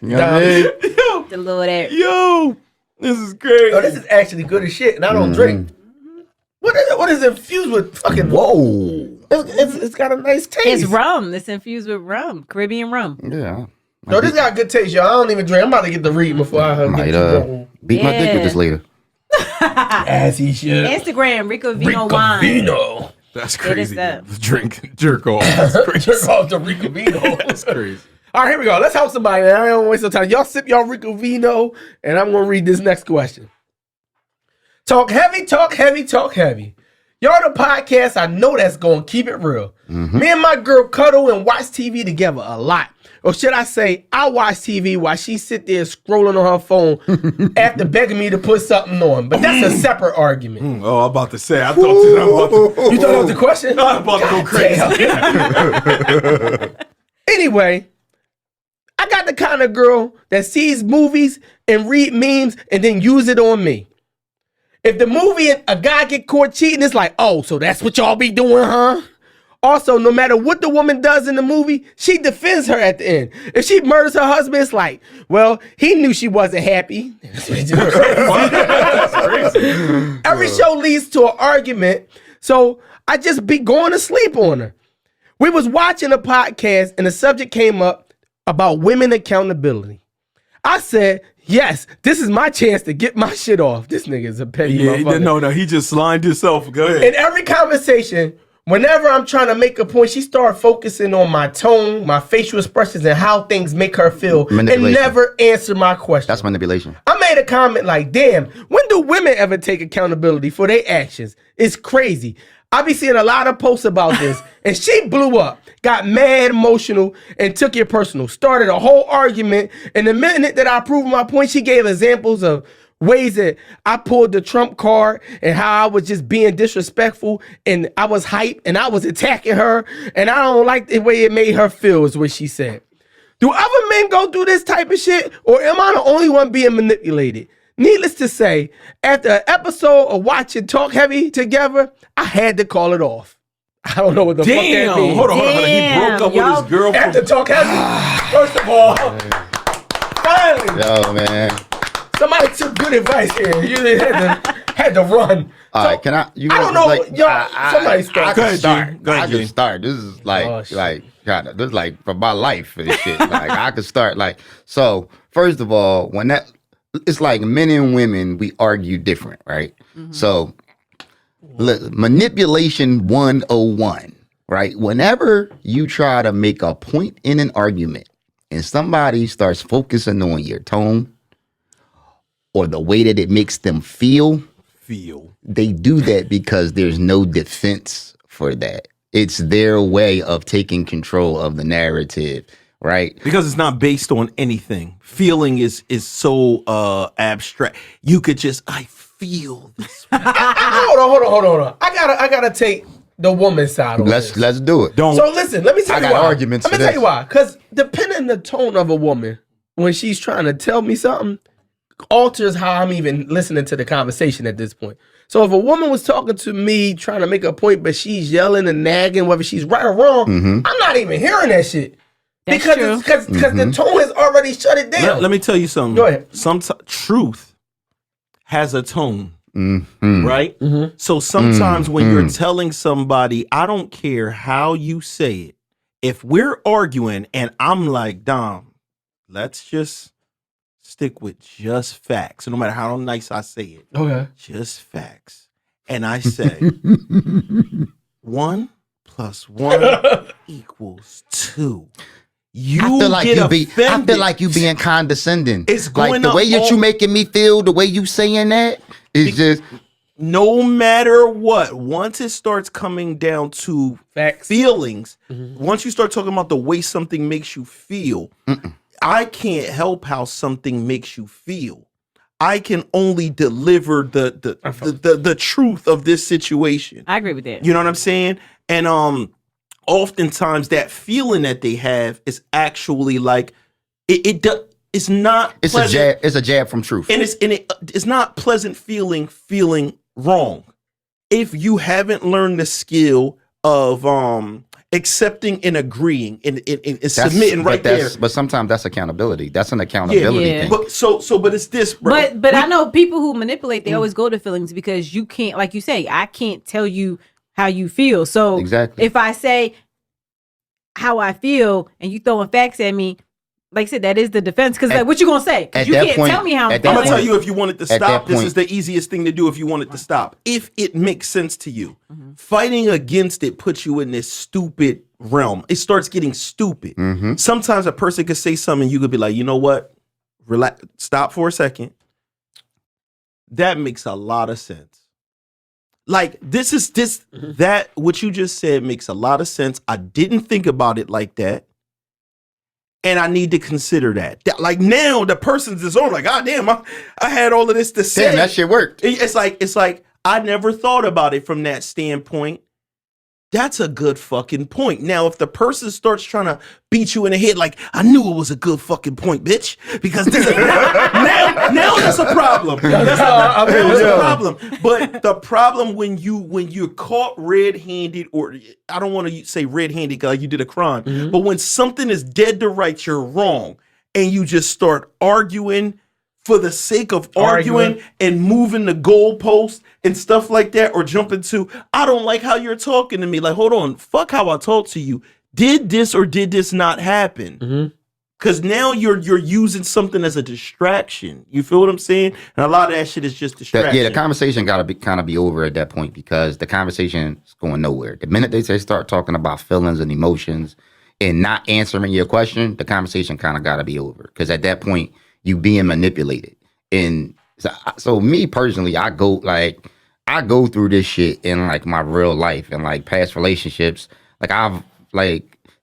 You know what I mean? The little that. Yo, this is crazy. Oh, this is actually good as shit, and I don't drink. What is infused with fucking? Whoa. It's got a nice taste. It's rum. It's infused with rum, Caribbean rum. Yeah. No, this got good taste, y'all. I don't even drink. I'm about to get the read before I Might get to beat my dick with this later. as he should. Instagram, Rico Vino wine. Vino. That's Hit us crazy. up. Drink, jerk off. That's crazy. Jerk off the Rico Vino. That's crazy. All right, here we go. Let's help somebody, man. I don't waste no time. Y'all sip y'all Rico Vino, and I'm going to read this next question. Talk heavy, talk heavy, talk heavy. Y'all the podcast, I know that's going to keep it real. Me and my girl cuddle and watch TV together a lot. Or should I say, I watch TV while she sit there scrolling on her phone after begging me to put something on. But that's a separate argument. Oh, I'm about to say. I thought you You thought that was the question? I'm about to go crazy. Anyway, I got the kind of girl that sees movies and read memes and then use it on me. If the movie a guy get caught cheating, it's like, oh, so that's what y'all be doing, huh? Also, no matter what the woman does in the movie, she defends her at the end. If she murders her husband, it's like, well, he knew she wasn't happy. Every show leads to an argument, so I just be going to sleep on her. We was watching a podcast and the subject came up about women accountability. I said, yes, this is my chance to get my shit off. This nigga is a petty motherfucker. No, he just lined himself. Go ahead. In every conversation, whenever I'm trying to make a point, she started focusing on my tone, my facial expressions, and how things make her feel, and never answer my question. That's manipulation. I made a comment like, damn, when do women ever take accountability for their actions? It's crazy. I be seeing a lot of posts about this, and she blew up, got mad, emotional, and took it personal. Started a whole argument, and the minute that I proved my point, she gave examples of ways that I pulled the Trump card and how I was just being disrespectful, and I was hyped, and I was attacking her, and I don't like the way it made her feel, is what she said. Do other men go through this type of shit, or am I the only one being manipulated? Needless to say, after an episode of watching Talk Heavy together, I had to call it off. I don't know what the fuck that means. Hold on. He broke up with his girlfriend. After Talk Heavy, first of all, finally, Yo, man. somebody took good advice here. You had to run. All right, can I? I don't know. Somebody start. I can start. Go ahead, I can G. start. This is like this is like for my life for this shit. Like I could start so. First of all, when that it's like men and women, we argue different, right? So manipulation 101, right? Whenever you try to make a point in an argument and somebody starts focusing on your tone or the way that it makes them feel, they do that because there's no defense for that. It's their way of taking control of the narrative, right? Because it's not based on anything. Feeling is so abstract. You could just, I feel this. Hold on. I gotta take the woman's side on this. Let's do it. Don't. So listen, let me tell I you got why. arguments Let me for tell this. you why. Because depending on the tone of a woman, when she's trying to tell me something, alters how I'm even listening to the conversation at this point. So if a woman was talking to me, trying to make a point, but she's yelling and nagging, whether she's right or wrong, I'm not even hearing that shit. That's Because the tone has already shut it down. Let me tell you something. Go ahead. Truth has a tone, Mm-hmm. right? So sometimes when you're telling somebody, I don't care how you say it, if we're arguing and I'm like, Dom, let's just stick with just facts. So no matter how nice I say it, Okay. just facts. And I say 1 + 1 = 2. You I offended. feel like you being condescending. It's like going the up way that all- you making me feel, the way you saying that is just no matter what, once it starts coming down to Facts. feelings, once you start talking about the way something makes you feel, I can't help how something makes you feel. I can only deliver the truth of this situation. I agree with that. You know what I'm saying? And oftentimes that feeling that they have is actually like it's not It's pleasant. a jab. It's a jab from truth. And it's not pleasant feeling wrong. If you haven't learned the skill of accepting and agreeing and submitting right there. But sometimes that's accountability. That's an accountability Yeah. thing. But it's this, bro. But I know people who manipulate, they always go to feelings because you can't, like you say, I can't tell you how you feel. So Exactly. if I say how I feel and you throwing facts at me, like I said, that is the defense. Because like, what you gonna say? 'Cause at you that can't point- tell me how I'm at that I'm feeling. gonna tell you, if you want it to At that stop, this point- is the easiest thing to do if you want it to stop. If it makes sense to you, fighting against it puts you in this stupid realm. It starts getting stupid. Sometimes a person could say something, you could be like, you know what? Relax, stop for a second. That makes a lot of sense. Like that what you just said makes a lot of sense. I didn't think about it like that. And I need to consider that. Like now the person's is on like, God damn, I had all of this to say. Damn, that shit worked. It's like I never thought about it from that standpoint. That's a good fucking point. Now, if the person starts trying to beat you in the head, like, I knew it was a good fucking point, bitch, because this is, now that's a problem. That's a problem. But the problem when you're caught red-handed, or I don't want to say red-handed because you did a crime, but when something is dead to rights, you're wrong, and you just start arguing for the sake of arguing and moving the goalpost and stuff like that, or jumping to, I don't like how you're talking to me. Like, hold on, fuck how I talk to you. Did this or did this not happen? Because now you're using something as a distraction. You feel what I'm saying? And a lot of that shit is just distraction. The conversation got to kind of be over at that point, because the conversation is going nowhere. The minute they start talking about feelings and emotions and not answering your question, the conversation kind of got to be over, because at that point you being manipulated. And so me personally, I go through this shit in like my real life and like past relationships.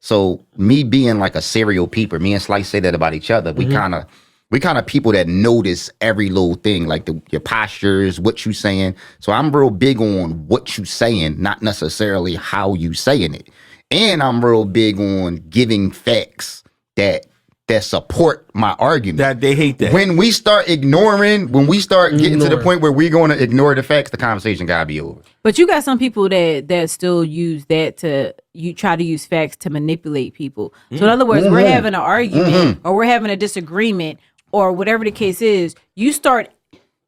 So me being like a serial peeper, me and Slice say that about each other. We kind of people that notice every little thing, like your postures, what you saying. So I'm real big on what you saying, not necessarily how you saying it. And I'm real big on giving facts that support my argument. That they hate that. When we start getting to the point where we're going to ignore the facts, the conversation gotta be over. But you got some people that still use that you try to use facts to manipulate people. So in other words, we're having an argument or we're having a disagreement or whatever the case is, you start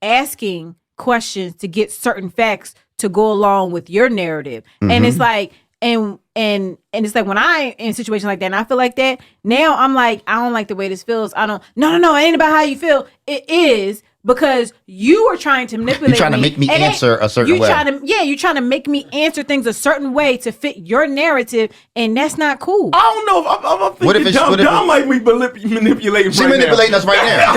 asking questions to get certain facts to go along with your narrative. And it's like, and it's like when I in a situation like that and I feel like that, now I'm like, I don't like the way this feels. No, it ain't about how you feel. It is because you are trying to manipulate me. You're trying to make me answer a certain way. You're trying to make me answer things a certain way to fit your narrative, and that's not cool. I don't know if I'm thinking Dom might be manipulating. She manipulating us right now.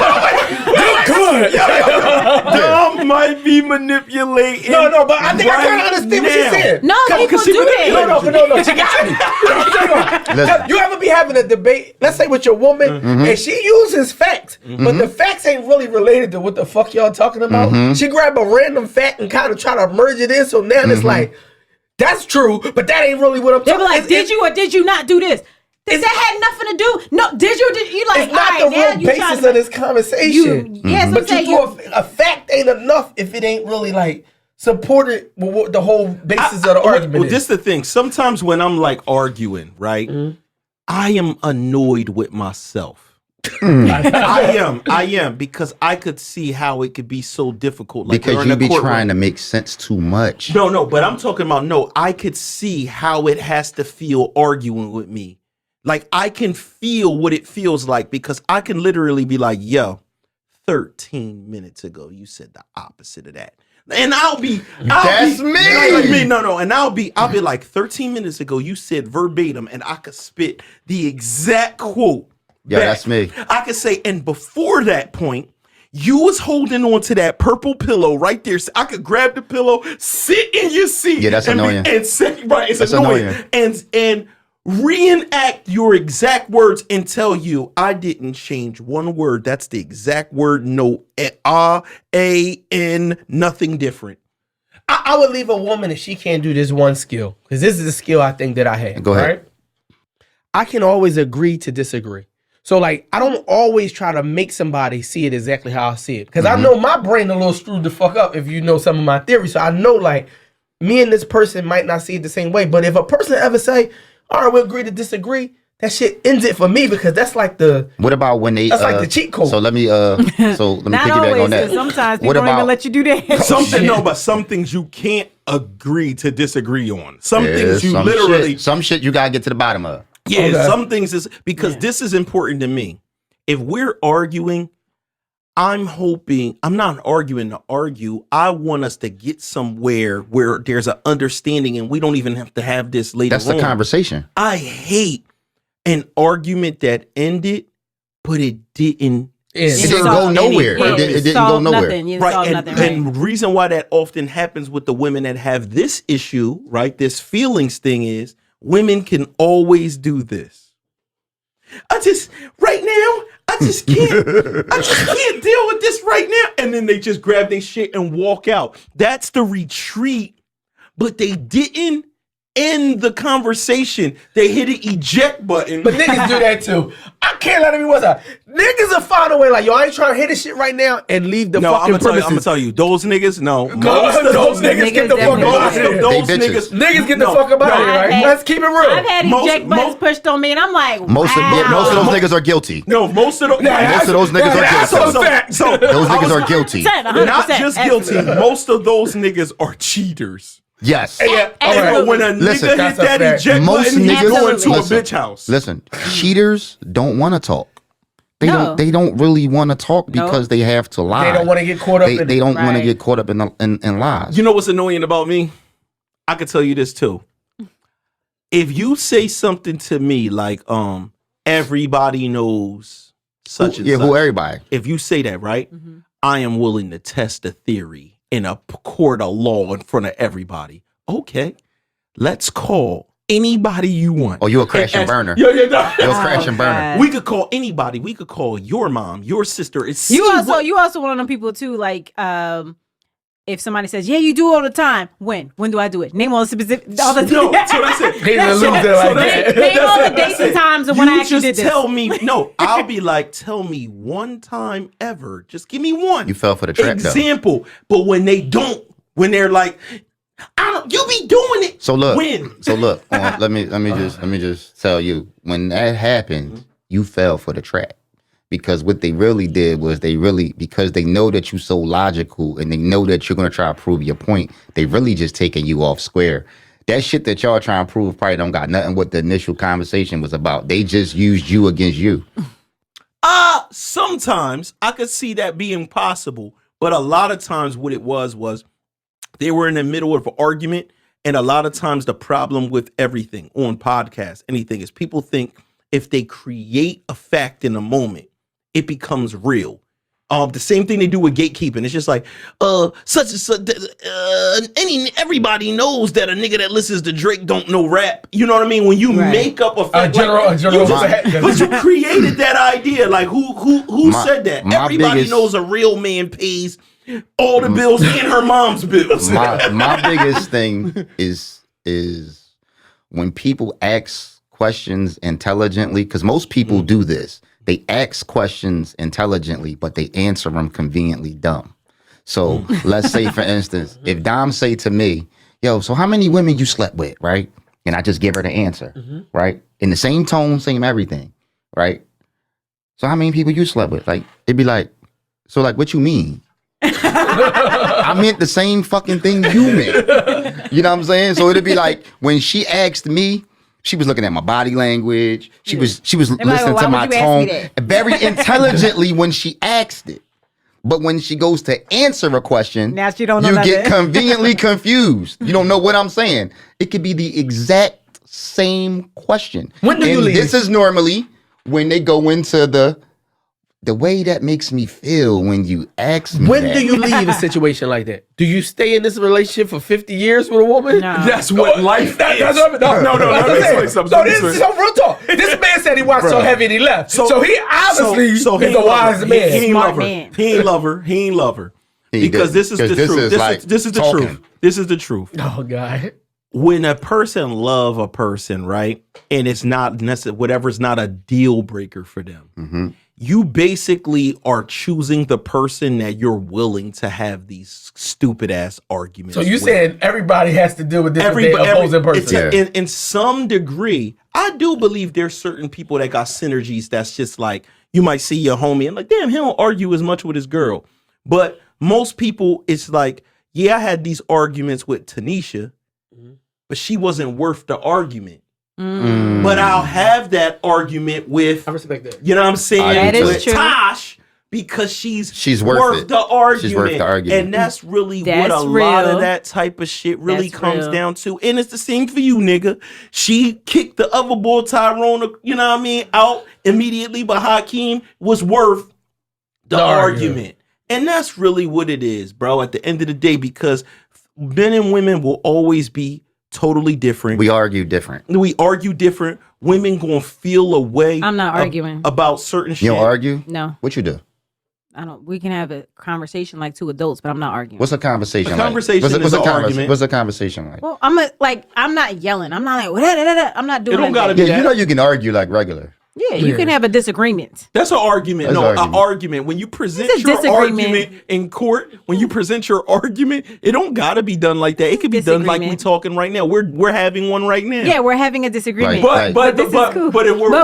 Dom might be manipulating. No, but I think I kind of understand what she's saying. No, people do that. No, she got me. Listen. You ever be having a debate, let's say with your woman, and she uses facts, but the facts ain't really related to what the fuck y'all talking about? She grab a random fact and kind of try to merge it in, so now it's like, that's true, but that ain't really what I'm They talking be like, did you or did you not do this? That had nothing to do. No, did you? Did you like? It's not the real basis of this conversation. Yes, But you do a fact ain't enough if it ain't really like supported with what the whole basis of the argument Well, is. this is the thing. Sometimes when I'm like arguing, right, I am annoyed with myself. I am because I could see how it could be so difficult. Like Because you be trying to make sense too much. No, but I'm talking about I could see how it has to feel arguing with me. Like I can feel what it feels like because I can literally be like, yo, 13 minutes ago you said the opposite of that. And I'll be That's me. No. And I'll be like 13 minutes ago you said verbatim and I could spit the exact quote. Yeah, that's me. I could say, and before that point, You was holding on to that purple pillow right there. So I could grab the pillow, sit in your seat. Yeah, that's annoying. And say, right, it's That's annoying. annoying. And reenact your exact words and tell you, I didn't change one word. That's the exact word. No, A-N, nothing different. I would leave a woman if she can't do this one skill, because this is a skill I think that I have. Go ahead. Right? I can always agree to disagree. So like, I don't always try to make somebody see it exactly how I see it, because I know my brain a little screwed the fuck up if you know some of my theories. So I know like me and this person might not see it the same way. But if a person ever say, all right, we'll agree to disagree, that shit ends it for me, because that's like the What about when they? That's like the cheat code. So let me Not piggyback always, on that. 'cause sometimes people What don't even about- let you do that. But some things you can't agree to disagree on. Some Yeah, things you some literally some shit you gotta get to the bottom of. Yeah, Okay. some things is because this is important to me. If we're arguing, I'm not arguing to argue. I want us to get somewhere where there's an understanding and we don't even have to have this later That's the on. conversation. I hate an argument that ended, but it didn't. It didn't go nowhere. Yeah, It didn't go solve nowhere. Nothing. You Right, solve and, nothing, right? and reason why that often happens with the women that have this issue, right, this feelings thing is women can always do this. I just can't deal with this right now. And then they just grab their shit and walk out. That's the retreat. But they didn't end the conversation. They hit an eject button. But niggas do that too. I can't let it be what's up. Niggas will find a way like, yo, I ain't trying to hit this shit right now and leave the no, I'm fucking gonna premises. tell you, those niggas, no. Those niggas get the fuck definitely up out of here. Those They niggas, Niggas get the no, fuck up out of no, here, right? I've had- Let's keep it real. I've had eject buttons pushed on me, and I'm like, Most wow. of those niggas are guilty. No, most of those Most of those niggas are guilty. So Those niggas are guilty. 100%, not just guilty. absolutely. Most of those niggas are cheaters. Yes. Yeah, all And right. when a Listen, nigga hit that's a that fact. eject Most button, he's niggas- going to a Listen. bitch house. Listen, cheaters don't want to talk. No. They don't really want to talk because they have to lie. They don't want to get caught up in They it. don't want to Right. get caught up in lies. You know what's annoying about me? I could tell you this too. If you say something to me like, everybody knows such and Yeah, such. who everybody? If you say that, right? I am willing to test the theory in a court of law in front of everybody. Okay, let's call anybody you want. Oh, you a crash and burner. Yeah, no. You're a crash and burner. God. We could call anybody. We could call your mom, your sister. It's You also one of them people too. Like, if somebody says, "Yeah, you do all the time," when do I do it? Name all the specific. All the No, so that's it. They didn't lose it like that. Name all the dates and times of when I actually did this. Tell me. No, I'll be like, tell me one time ever. Just give me one. You fell for the trap, though. example. But when they don't, when they're like, you be doing it. So look. When? So look. Let me just tell you. When that happened, you fell for the trap. Because what they really did was because they know that you're so logical and they know that you're going to try to prove your point, they really just taking you off square. That shit that y'all trying to prove probably don't got nothing what the initial conversation was about. They just used you against you. Sometimes I could see that being possible, but a lot of times what it was they were in the middle of an argument, and a lot of times the problem with everything on podcasts, anything, is people think if they create a fact in a moment, it becomes real. The same thing they do with gatekeeping. It's just like, such and such. Everybody knows that a nigga that listens to Drake don't know rap. You know what I mean? When you make up a fact, but you created that idea. Like who said that? Everybody knows a real man pays all the bills and her mom's bills. My biggest thing is when people ask questions intelligently, because most people do this. They ask questions intelligently, but they answer them conveniently dumb. So let's say, for instance, if Dom say to me, yo, so how many women you slept with, right? And I just give her the answer, right? In the same tone, same everything, right? So how many people you slept with? Like, it'd be like, so like, what you mean? I meant the same fucking thing you meant. You know what I'm saying? So it'd be like, when she asked me, she was looking at my body language. She was listening to my tone very intelligently when she asked it. But when she goes to answer a question, now she don't know you nothing. get conveniently confused. You don't know what I'm saying. It could be the exact same question. When do you leave? This is normally when they go into the way that makes me feel when you ask me When that. do you leave a situation like that? Do you stay in this relationship for 50 years with a woman? No. That's what life That's is. what I'm- no. Let me explain something. So this is so real talk. This man said he watched So Heavy and he left. So he obviously is a wise man. He ain't Smart love her. man. He ain't love her. He ain't love her. He Because did. this is the 'Cause this truth. is like This is the talking. truth. This is the truth. Oh God. When a person love a person, right, and it's not necessarily whatever's not a deal breaker for them, you basically are choosing the person that you're willing to have these stupid ass arguments. So you with. saying everybody has to deal with this with their opposing person? In some degree, I do believe there's certain people that got synergies that's just like, you might see your homie and like, damn, he don't argue as much with his girl. But most people, it's like, yeah, I had these arguments with Tanisha, but she wasn't worth the argument. But I'll have that argument with, I respect that. you know what I'm saying, That is with true. Tosh, because she's worth it. the argument. She's worth the argument. And that's really what That's a lot real. of that type of shit really That's comes real. down to. And it's the same for you, nigga. She kicked the other boy, Tyrone, you know what I mean, out immediately, but Hakeem was worth the argument. And that's really what it is, bro, at the end of the day, because men and women will always be totally different. We argue different. We argue different. Women gonna feel a way. I'm not arguing. About certain shit. You don't argue? No, What you do? I don't. We can have a conversation like two adults, but I'm not arguing. What's a conversation A like? conversation What's is a an convers- argument. What's a conversation like? Well, I'm not yelling. I'm not like I'm not doing. It don't that. gotta be Yeah, that. you know you can argue like regular. Yeah, you can have a disagreement. That's an argument. That's No, an an argument. When you present It's a your disagreement. argument in court, when you present your argument, it don't gotta be done like that. It could be done like we Disagreement. talking right now. We're having one right now. Yeah, we're having a disagreement. Right. But this is cool. but it, But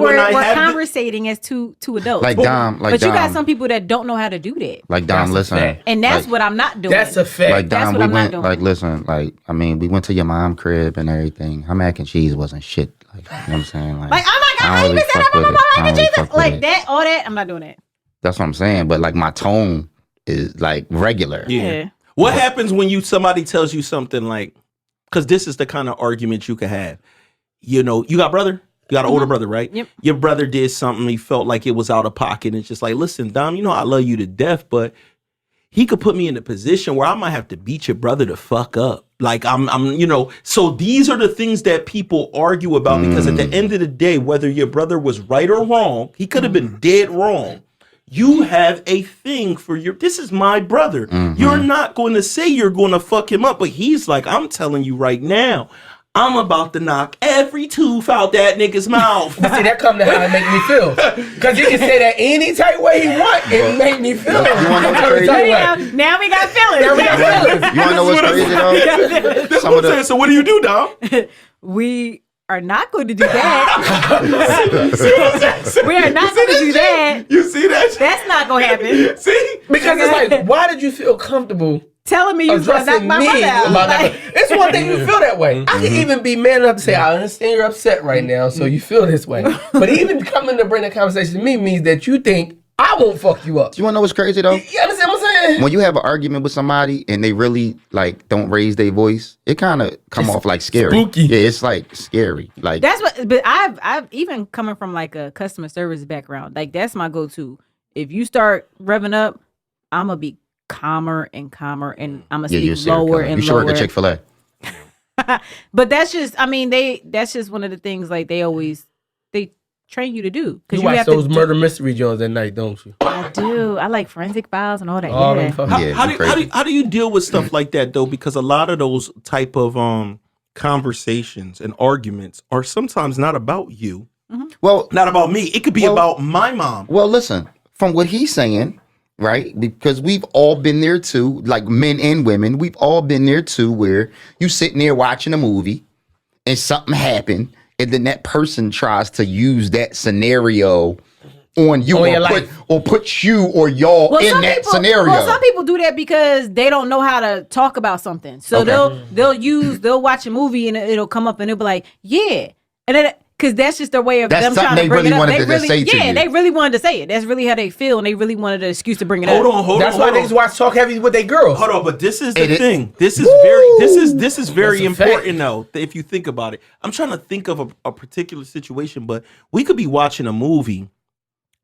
we're when I we're have conversating as two adults. Like Dom, like but you got Dom, some people that don't know how to do that, like Dom. Listen, fact. and that's like, what I'm not doing. That's a fact. Like That's Dom, what we I'm not went. doing. Like listen, like I mean, we went to your mom crib and everything. Her mac and cheese wasn't shit. Like you know what I'm saying? Like, oh my god, I I don't even really said fuck I'm with it. I don't really fuck with like it. that, all that. I'm not doing that. That's what I'm saying. But like my tone is like regular. Yeah. What happens when somebody tells you something like, because this is the kind of argument you could have. You know, you got brother? You got an older brother, right? Yep. Your brother did something, he felt like it was out of pocket. And it's just like, listen, Dom, you know I love you to death, but he could put me in a position where I might have to beat your brother to fuck up. Like I'm, you know, so these are the things that people argue about because at the end of the day, whether your brother was right or wrong, he could have been dead wrong. You have a thing for this is my brother. You're not going to say you're going to fuck him up, but he's like, I'm telling you right now, I'm about to knock every tooth out that nigga's mouth. But see, that come to how it make me feel. Because you can say that any type way he want, it make me feel. You wanna know what's crazy? Now we got feelings. Now we got feelings. You wanna know what's crazy though? That's Some what of I'm saying. the So what do you do, Dom? We are not going to do that. We are not See going to that do shit? that. You see that? shit? That's not going to happen. See? Because it's like, why did you feel comfortable Telling me you trying to knock addressing my me brother out. about Like, that? It's one thing you feel that way. I can even be man enough to say, I understand you're upset right now, so you feel this way. But even coming to bring the conversation to me means that you think I won't fuck you up. You wanna know what's crazy though? You understand what I'm saying? When you have an argument with somebody and they really like don't raise their voice, it kind of come off like scary. spooky. Yeah, it's like scary. Like that's what. But I've even coming from like a customer service background. Like that's my go-to. If you start revving up, I'm gonna be calmer, and I'm gonna yeah, you're speak lower and You should lower. work at Chick-fil-A. But that's just. I mean, that's just one of the things like they train you to do. You watch those murder mystery joints at night, don't you? I do. I like forensic files and all that. All yeah. them fucking- Yeah, How you do crazy. how do you deal with stuff like that though? Because a lot of those type of conversations and arguments are sometimes not about you, Well, not about me. It could be Well- about my mom. Well, listen, from what he's saying, right? Because we've all been there too, like men and women, we've all been there too, where you sitting there watching a movie and something happened, and then that person tries to use that scenario on you On your or put you or y'all in that scenario. Well, some people do that because they don't know how to talk about something. So Okay. they'll watch a movie and it'll come up and they'll be like, yeah, and then because that's just their way of That's them something trying to they bring really it up. wanted They to really, say to you. they really wanted to say it. That's really how they feel, and they really wanted an excuse to bring it Hold up. on, That's why niggas watch Talk Heavy with their girls. Hold on, but this is the And it- thing. This is very That's a fact. important though. If you think about it, I'm trying to think of a particular situation, but we could be watching a movie,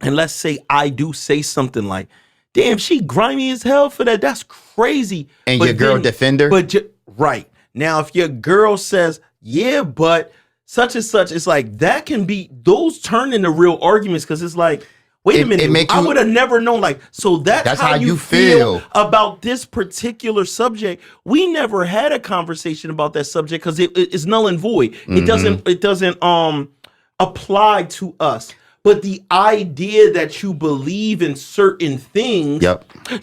and let's say I do say something like, damn, she grimy as hell for that. That's crazy. And But your girl defend her? Right. Now, if your girl says, yeah, but such and such, it's like that can be, those turn into real arguments because it's like, wait a minute, I would have never known. Like, so that's how you feel about this particular subject. We never had a conversation about that subject because it is null and void. It doesn't apply to us. But the idea that you believe in certain things,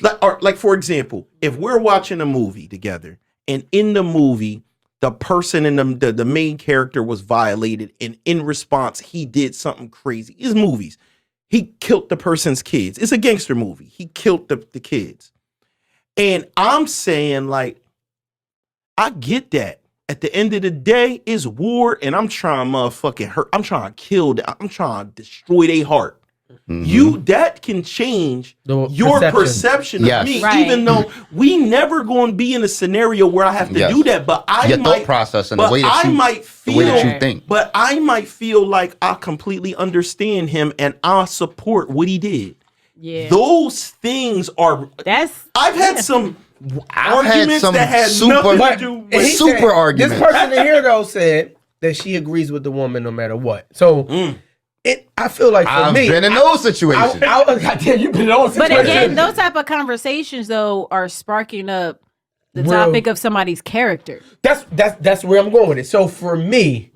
like for example, if we're watching a movie together and in the movie, the person in the main character was violated and in response, he did something crazy. It's movies. He killed the person's kids. It's a gangster movie. He killed the kids. And I'm saying, like, I get that. At the end of the day, it's war, and I'm trying to motherfucking hurt. I'm trying to kill them. I'm trying to destroy their heart. That can change your perception of me, even though we never going to be in a scenario where I have to do that. But your thought process and the way that you think. But I might feel like I completely understand him and I support what he did. Yeah, those things are. I've had some arguments that had nothing to do with super arguments. This person in here though said that she agrees with the woman no matter what. So. I feel like for me, I've been in those situations. Goddamn, you've been in those situations. But again, those type of conversations though are sparking up the topic of somebody's character. That's where I'm going with it. So for me,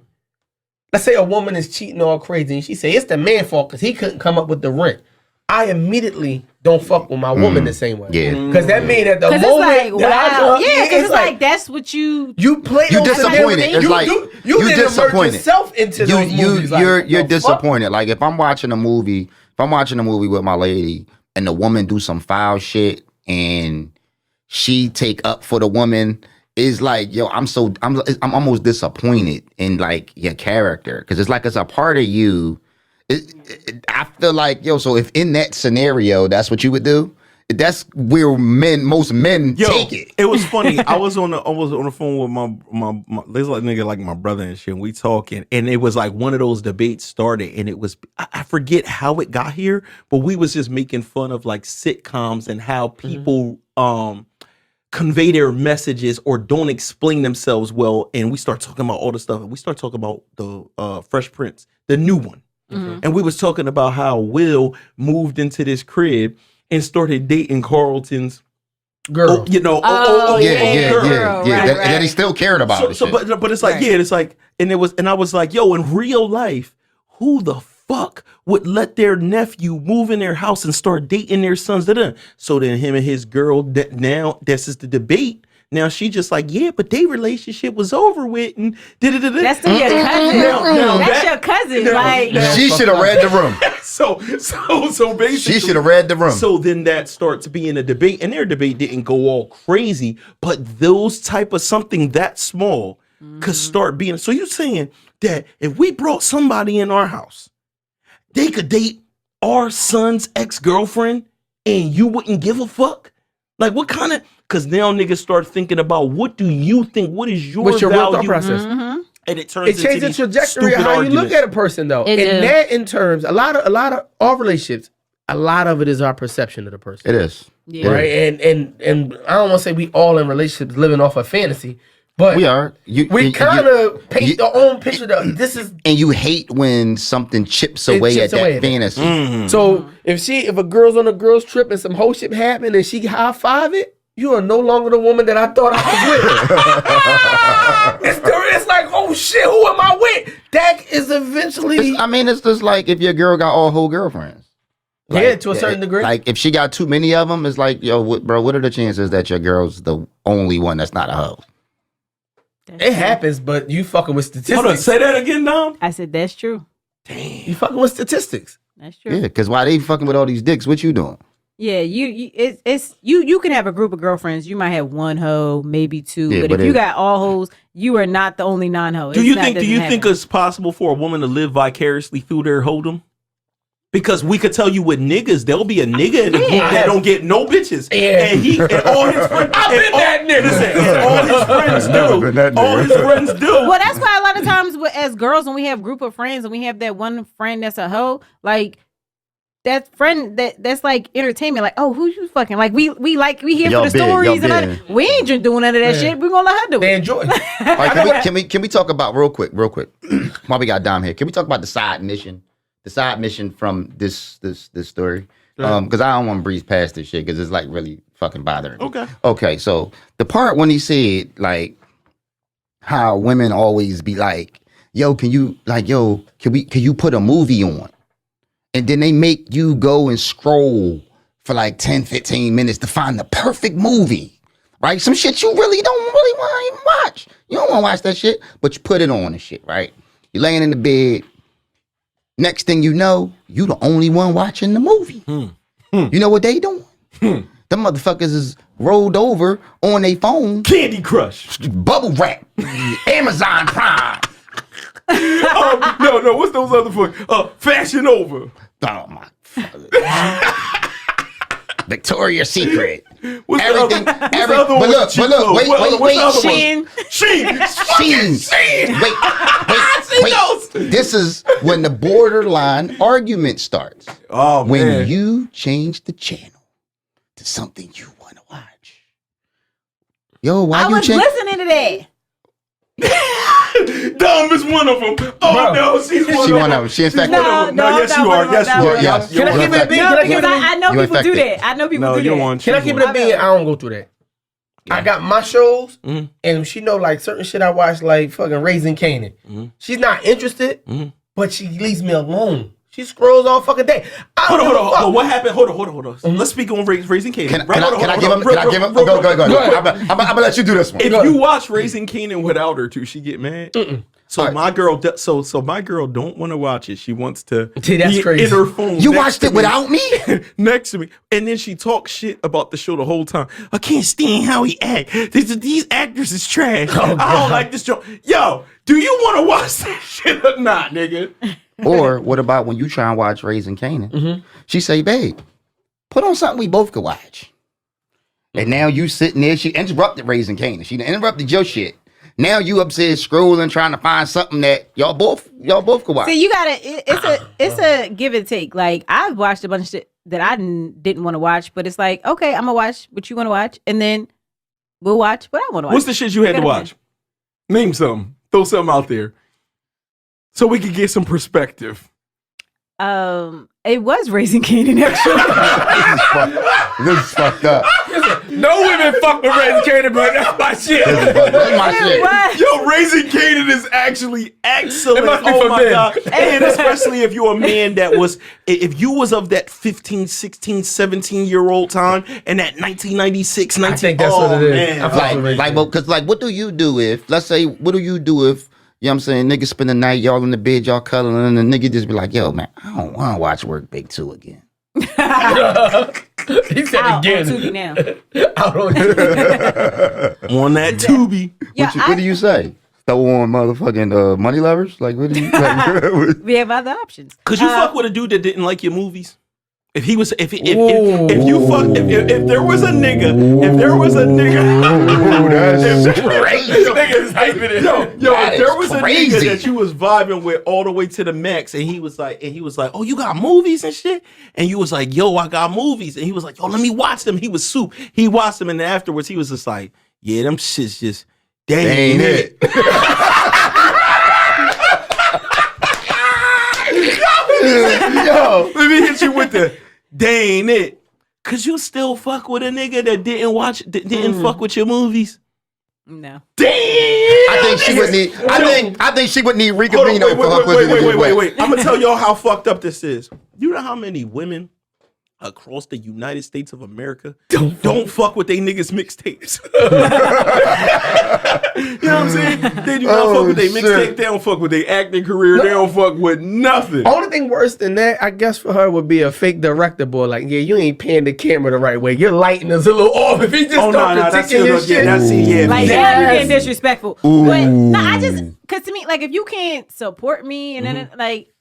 let's say a woman is cheating all crazy and she say it's the man's fault because he couldn't come up with the rent. I immediately don't fuck with my woman the same way. Yeah. Because that means that the moment it's like, that because it's like that's what you play. You disappointed. It's like you disappointed. Yourself into those movies. You're disappointed. Like if I'm watching a movie with my lady and the woman do some foul shit and she take up for the woman, is like, yo, I'm almost disappointed in like your character because it's like it's a part of you. I feel like, yo, so if in that scenario, that's what you would do, that's where most men take it. It was funny. I was on the phone with my there's like nigga like my brother and shit. And we talking, and it was like one of those debates started, and it was I forget how it got here, but we was just making fun of like sitcoms and how people convey their messages or don't explain themselves well, and we start talking about all the stuff. And we start talking about the Fresh Prince, the new one. And we was talking about how Will moved into this crib and started dating Carlton's girl. Girl, that he still cared about it. But it's like, it's like, and I was like, yo, in real life, who the fuck would let their nephew move in their house and start dating their sons? So then him and his girl, this is the debate. Now she just like, yeah, but their relationship was over with, and that's still your cousin. That's your cousin. She should have read the room. So basically, she should have read the room. So then that starts being a debate, and their debate didn't go all crazy, but those type of something that small could start being. So you're saying that if we brought somebody in our house, they could date our son's ex-girlfriend, and you wouldn't give a fuck? Like what kind of? Because now niggas start thinking about what do you think? What is your value? Real thought process? And it turns changes the trajectory of how you look at a person, though. In terms, a lot of all relationships, a lot of it is our perception of the person. It is, right? And I don't want to say we all in relationships living off of fantasy, but we are. We kind of paint our own picture. This is, and you hate when something chips away at that fantasy. So if a girl's on a girl's trip and some whole shit happen and she high five it. You are no longer the woman that I thought I was with. It's like, oh shit, who am I with? That is eventually. It's just like if your girl got all whole girlfriends. Like, to a certain degree. Like if she got too many of them, it's like, yo, bro, what are the chances that your girl's the only one that's not a hoe? It happens, but you fucking with statistics. Hold on, say that again, Dom. I said that's true. Damn, you fucking with statistics. That's true. Yeah, because why they fucking with all these dicks? What you doing? Yeah, you can have a group of girlfriends. You might have one hoe, maybe two, but if you got all hoes, you are not the only non-hoe. Do you think it's possible for a woman to live vicariously through their hoedom? Because we could tell you with niggas, there'll be a nigga in the group that don't get no bitches, and all his friends. I've been that nigga. All his friends do. All his friends do. Well, that's why a lot of times, as girls, when we have a group of friends and we have that one friend that's a hoe, like. that friend that's like entertainment. Like, oh, who you fucking? Like we here Y'all for the big, stories y'all and big. we ain't just doing none of that Yeah. shit. We gonna let her do They it. enjoy it. All right, can we talk about real quick while we got Dom here? Can we talk about the side mission from this story? Because I don't want to breeze past this shit because it's like really fucking bothering me. Okay. So the part when he said like how women always be like, yo, can you put a movie on? And then they make you go and scroll for like 10, 15 minutes to find the perfect movie, right? Some shit you really don't really want to even watch. You don't want to watch that shit, but you put it on and shit, right? You're laying in the bed. Next thing you know, you the only one watching the movie. You know what they doing? Them motherfuckers is rolled over on their phone. Candy Crush. Bubble wrap. Amazon Prime. No, what's those other fuck? Fashion Over. Oh my Victoria's Secret. What's Everything. the other one But with look, the cheap clothes? wait. What's the other one? Shein. Sheen. Sheen. Wait. This is when the borderline argument starts. Oh, When man. you change the channel to something you want to watch. Yo, why I you was change? listening to that. Dom is one of them. Oh, Bro. no, she's one She of one them. of them. She infected. No, yes, you are. Yes, you are. Yes. Can I keep it a bean? Can I keep it a bean? I know You people do infected. that. I know people No, do you're that. one. Can I keep it a bean? I don't go through that. I got my shows, Mhm. and she know like certain shit I watch, like fucking Raising Canaan. She's not interested, but she leaves me alone. She scrolls all fucking day. Hold on. What happened? Hold on. Let's speak on Raising Canaan. Can I give him? Go. I'm gonna let you do this one. If you watch Raising Canaan without her too, she get mad. So my girl, so my girl don't want to watch it. She wants to See, that's be crazy. in her phone. You next watched to it me. without me? Next to me, and then she talks shit about the show the whole time. I can't stand how he act. These actors is trash. I don't like this show. Yo, do you want to watch that shit or not, nigga? Or what about when you try and watch Raising Canaan? She say, babe, put on something we both could watch. And now you sitting there, she interrupted Raising Canaan. She interrupted your shit. Now you upstairs scrolling, trying to find something that y'all both could watch. See, you gotta. It's a give and take. Like I've watched a bunch of shit that I didn't want to watch, but it's like, okay, I'm gonna watch what you want to watch, and then we'll watch what I want to watch. What's the shit you had to watch? Name something. Throw something out there, so we could get some perspective. It was Raising Canaan actually. This is fucked up. No women fuck with Raising Canaan, but that's my shit. That's my shit. What? Yo, Raising Canaan is actually excellent. It must be Oh for my men. God. And especially if you're a man that was, if you was of that 15, 16, 17-year-old time and that 1996, I think that's what it is. I fuck with Raising Because what do you do if, let's say, what do you do if, you know what I'm saying, niggas spend the night, y'all in the bed, y'all cuddling, and the nigga just be like, yo, man, I don't want to watch Work Big 2 again. He said Out on again. Tubi now. Out on on that Tubi. Yeah, What do you say? Throw on motherfucking Money Lovers? Like, what do you we have other options. Could you fuck with a dude that didn't like your movies? If he was, if there was a nigga, that's crazy. if there was a crazy. nigga that you was vibing with all the way to the max, and he was like, oh, you got movies and shit, and you was like, yo, I got movies, and he was like, yo, let me watch them. He was soup. He watched them, and then afterwards he was just like, yeah, them shits just they ain't it. Yo, let me hit you with the they ain't it. Could you still fuck with a nigga that didn't fuck with your movies? No. Damn. I think she would need. I think she would need Rika Rino for her pussy to get wet. Wait. I'm gonna tell y'all how fucked up this is. You know how many women across the United States of America don't fuck with they niggas mixtapes? You know what I'm saying? They do not fuck with their mixtape. They don't fuck with their acting career. They don't fuck with nothing. Only thing worse than that, I guess, for her would be a fake director boy. Like, yeah, you ain't panning the camera the right way. Your lighting is a little off. If he just that's critiquing your shit. Like, Yes. yeah, you getting disrespectful. But no, cause to me, like, if you can't support me and then like,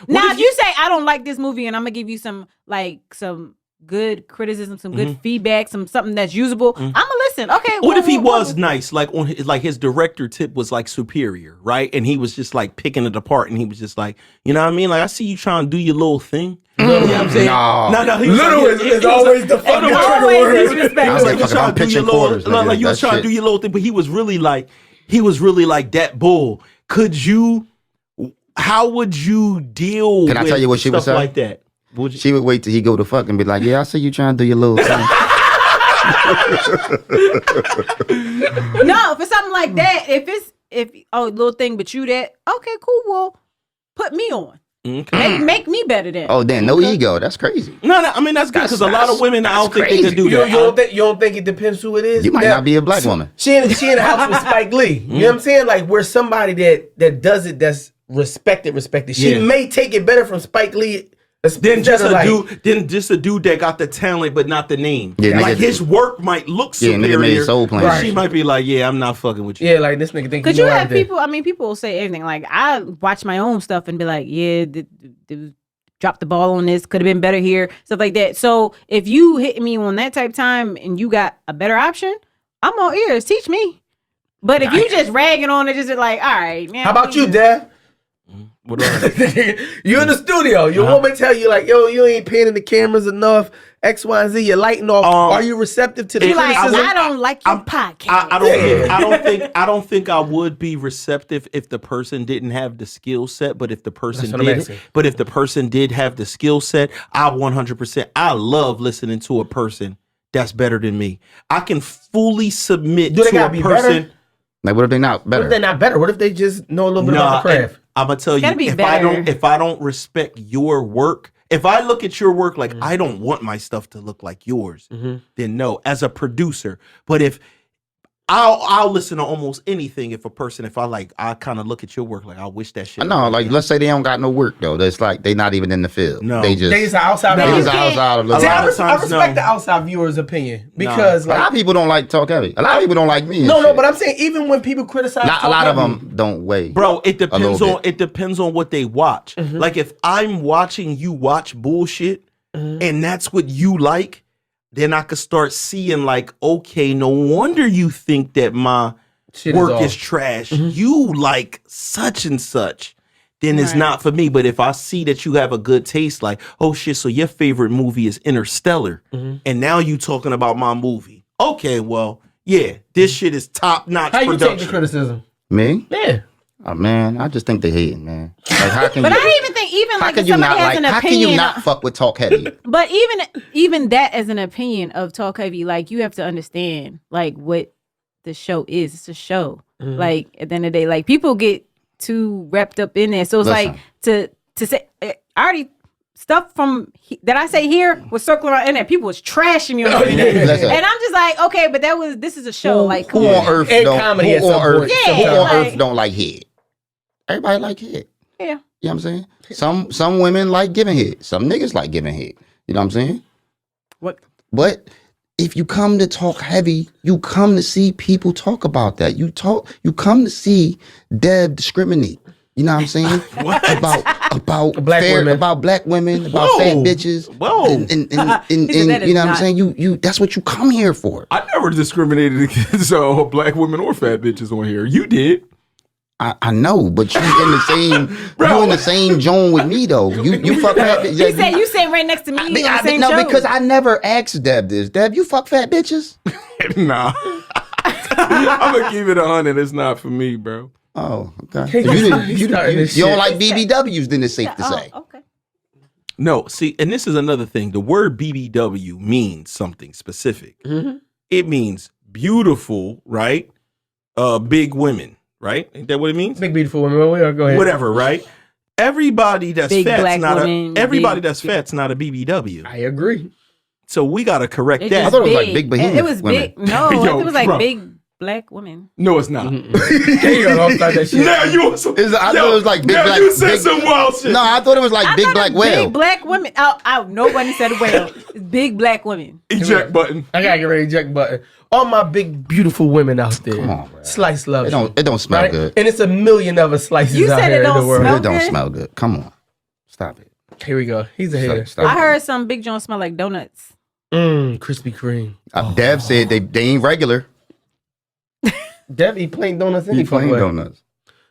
now if you say I don't like this movie and I'm gonna give you some good criticism, some good feedback, something that's usable, I'm gonna listen listen, okay. What if he was nice? Like on his, like his director tip was like superior, right? And he was just like picking it apart, and he was just like, you know what I mean? Like I see you trying to do your little thing. You know what I'm saying? No. He was Little like, is always the fucking trigger word. He was like, you trying to do your little, like you was trying to do your little thing, but he was really like that bull. How would you deal? Can I tell you what she would say? Like that? She would wait till he go to fuck and be like, yeah, I see you trying to do your little thing. No, for something like that, if little thing, but you that, okay, cool. Well, put me on. Okay. Make me better then. Oh, then no ego. That's crazy. No, I mean that's good because a lot of women, I don't think they can do that. You don't think it depends who it is? You might not be a black woman. She in the house with Spike Lee. You know what I'm saying? Like we're somebody that does it, that's respected. She may take it better from Spike Lee. Then just a dude that got the talent but not the name. Yeah, like his work might look superior. Nigga made Soul Plane. But she might be like, yeah, I'm not fucking with you. Yeah, like this nigga think. Because you have people. I mean, people will say everything. Like I watch my own stuff and be like, yeah, drop the ball on this. Could have been better here. Stuff like that. So if you hit me on that type of time and you got a better option, I'm all ears. Teach me. But if you just ragging on it, just like, all right, man. How about you, Dev? What You in the studio. Your woman tell you like, yo, you ain't panning the cameras enough. X, Y, and Z. You're lighting off. Are you receptive to the criticism? I don't like your podcast. I don't think I would be receptive if the person didn't have the skill set. But if the person did have the skill set, I 100%. I love listening to a person that's better than me. I can fully submit to a person. Better? Like, what if they not better? What if they're not better? What if they just know a little bit about the craft? I'm gonna tell you, if I don't respect your work, if I look at your work like I don't want my stuff to look like yours, then no, as a producer. But if I'll listen to almost anything if I kind of look at your work like I wish that shit. No, like let's say they don't got no work though. That's like they not even in the field. No, they just outside. They just outside of the I respect the outside viewer's opinion because a lot of people don't like talk heavy. A lot of people don't like me. No, but I'm saying even when people criticize, a lot of them don't weigh. Bro, it depends on what they watch. Like if I'm watching you watch bullshit and that's what you like. Then I could start seeing like, okay, no wonder you think that my work is trash. You like such and such. Then it's not for me. But if I see that you have a good taste, like, oh shit, so your favorite movie is Interstellar. And now you talking about my movie. Okay, well, yeah, this shit is top notch production. How you take the criticism? Me? Yeah. Oh man, I just think they hating, man. Like, how can But you, I don't even think like if you somebody not has like? an How opinion. can you not fuck with talk heavy? But even that as an opinion of talk heavy, like you have to understand like what the show is. It's a show. Like at the end of the day, like people get too wrapped up in there. So it's like to say I already stuff from that I say here was circling around internet. People was trashing me on the internet. And I'm just like, okay, but this is a show. Like who on earth don't like head? Everybody like head. Yeah. You know what I'm saying? Some women like giving head. Some niggas like giving head. You know what I'm saying? What? But if you come to talk heavy, you come to see people talk about that. You come to see Deb discriminate. You know what I'm saying? about black women, about fat bitches. Whoa. And you know what I'm saying? You that's what you come here for. I never discriminated against black women or fat bitches on here. You did. I know, but you in the same zone with me though. You fuck fat bitches. He said you sitting right next to me on the same no, show. because I never asked Deb this. Deb, you fuck fat bitches? Nah. I'm gonna keep it 100. It's not for me, bro. Oh, okay. You don't like BBWs, then it's safe to say. Okay. No, see, and this is another thing. The word BBW means something specific. It means beautiful, right? Big women, right? Ain't that what it means? Big beautiful women. Go ahead. Whatever, right? Everybody that's Big fat's black not woman, fat's not a BBW. I agree. So we gotta correct It that. I thought it was like big behemoth It was women. big. No, Yo, it was like bro. big black women. No, it's not. That shit. Now you on some, I thought it was like big now black. you said some wild shit. No, I thought it was like big black whale. Big black women. Nobody said whale. It's big black women. Eject button. I gotta get ready to eject button. All my big beautiful women out there. Come on, bro. Slice love. It don't smell right? good. And it's a million other slices You out said here it in the don't world. smell It don't good? smell good. Come on, stop it. Here we go. He's a hater. Stop. I heard some big John smell like donuts. Krispy Kreme. Dev said they ain't regular. Dev eat plain donuts any He plain way. donuts.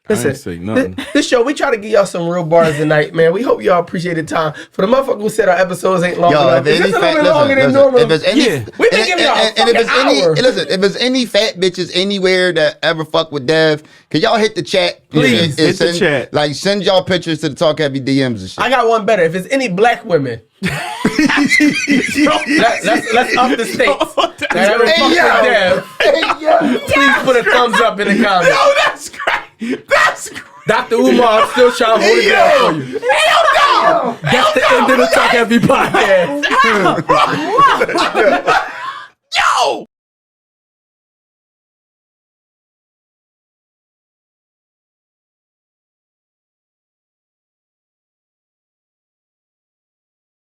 I ain't Listen, say nothing. this show, we try to give y'all some real bars tonight, man. We hope y'all appreciate the time. For the motherfucker who said our episodes ain't long Yo, enough, if it's any just a fat, little bit longer than normal. if there's any, Yeah. We've been giving y'all a and if it's fucking hour. listen, if there's any fat bitches anywhere that ever fuck with Dev, can y'all hit the chat? Please, hit the send, chat. Like, send y'all pictures to the Talk Heavy DMs and shit. I got one better. If it's any black women, let's up the stakes. That ever fuck with Dev, please put a thumbs up in the comments. Yo, that's great. That's great. Dr. Umar, I'm still trying to hold it down for you. That's the end of the Talk Heavy podcast.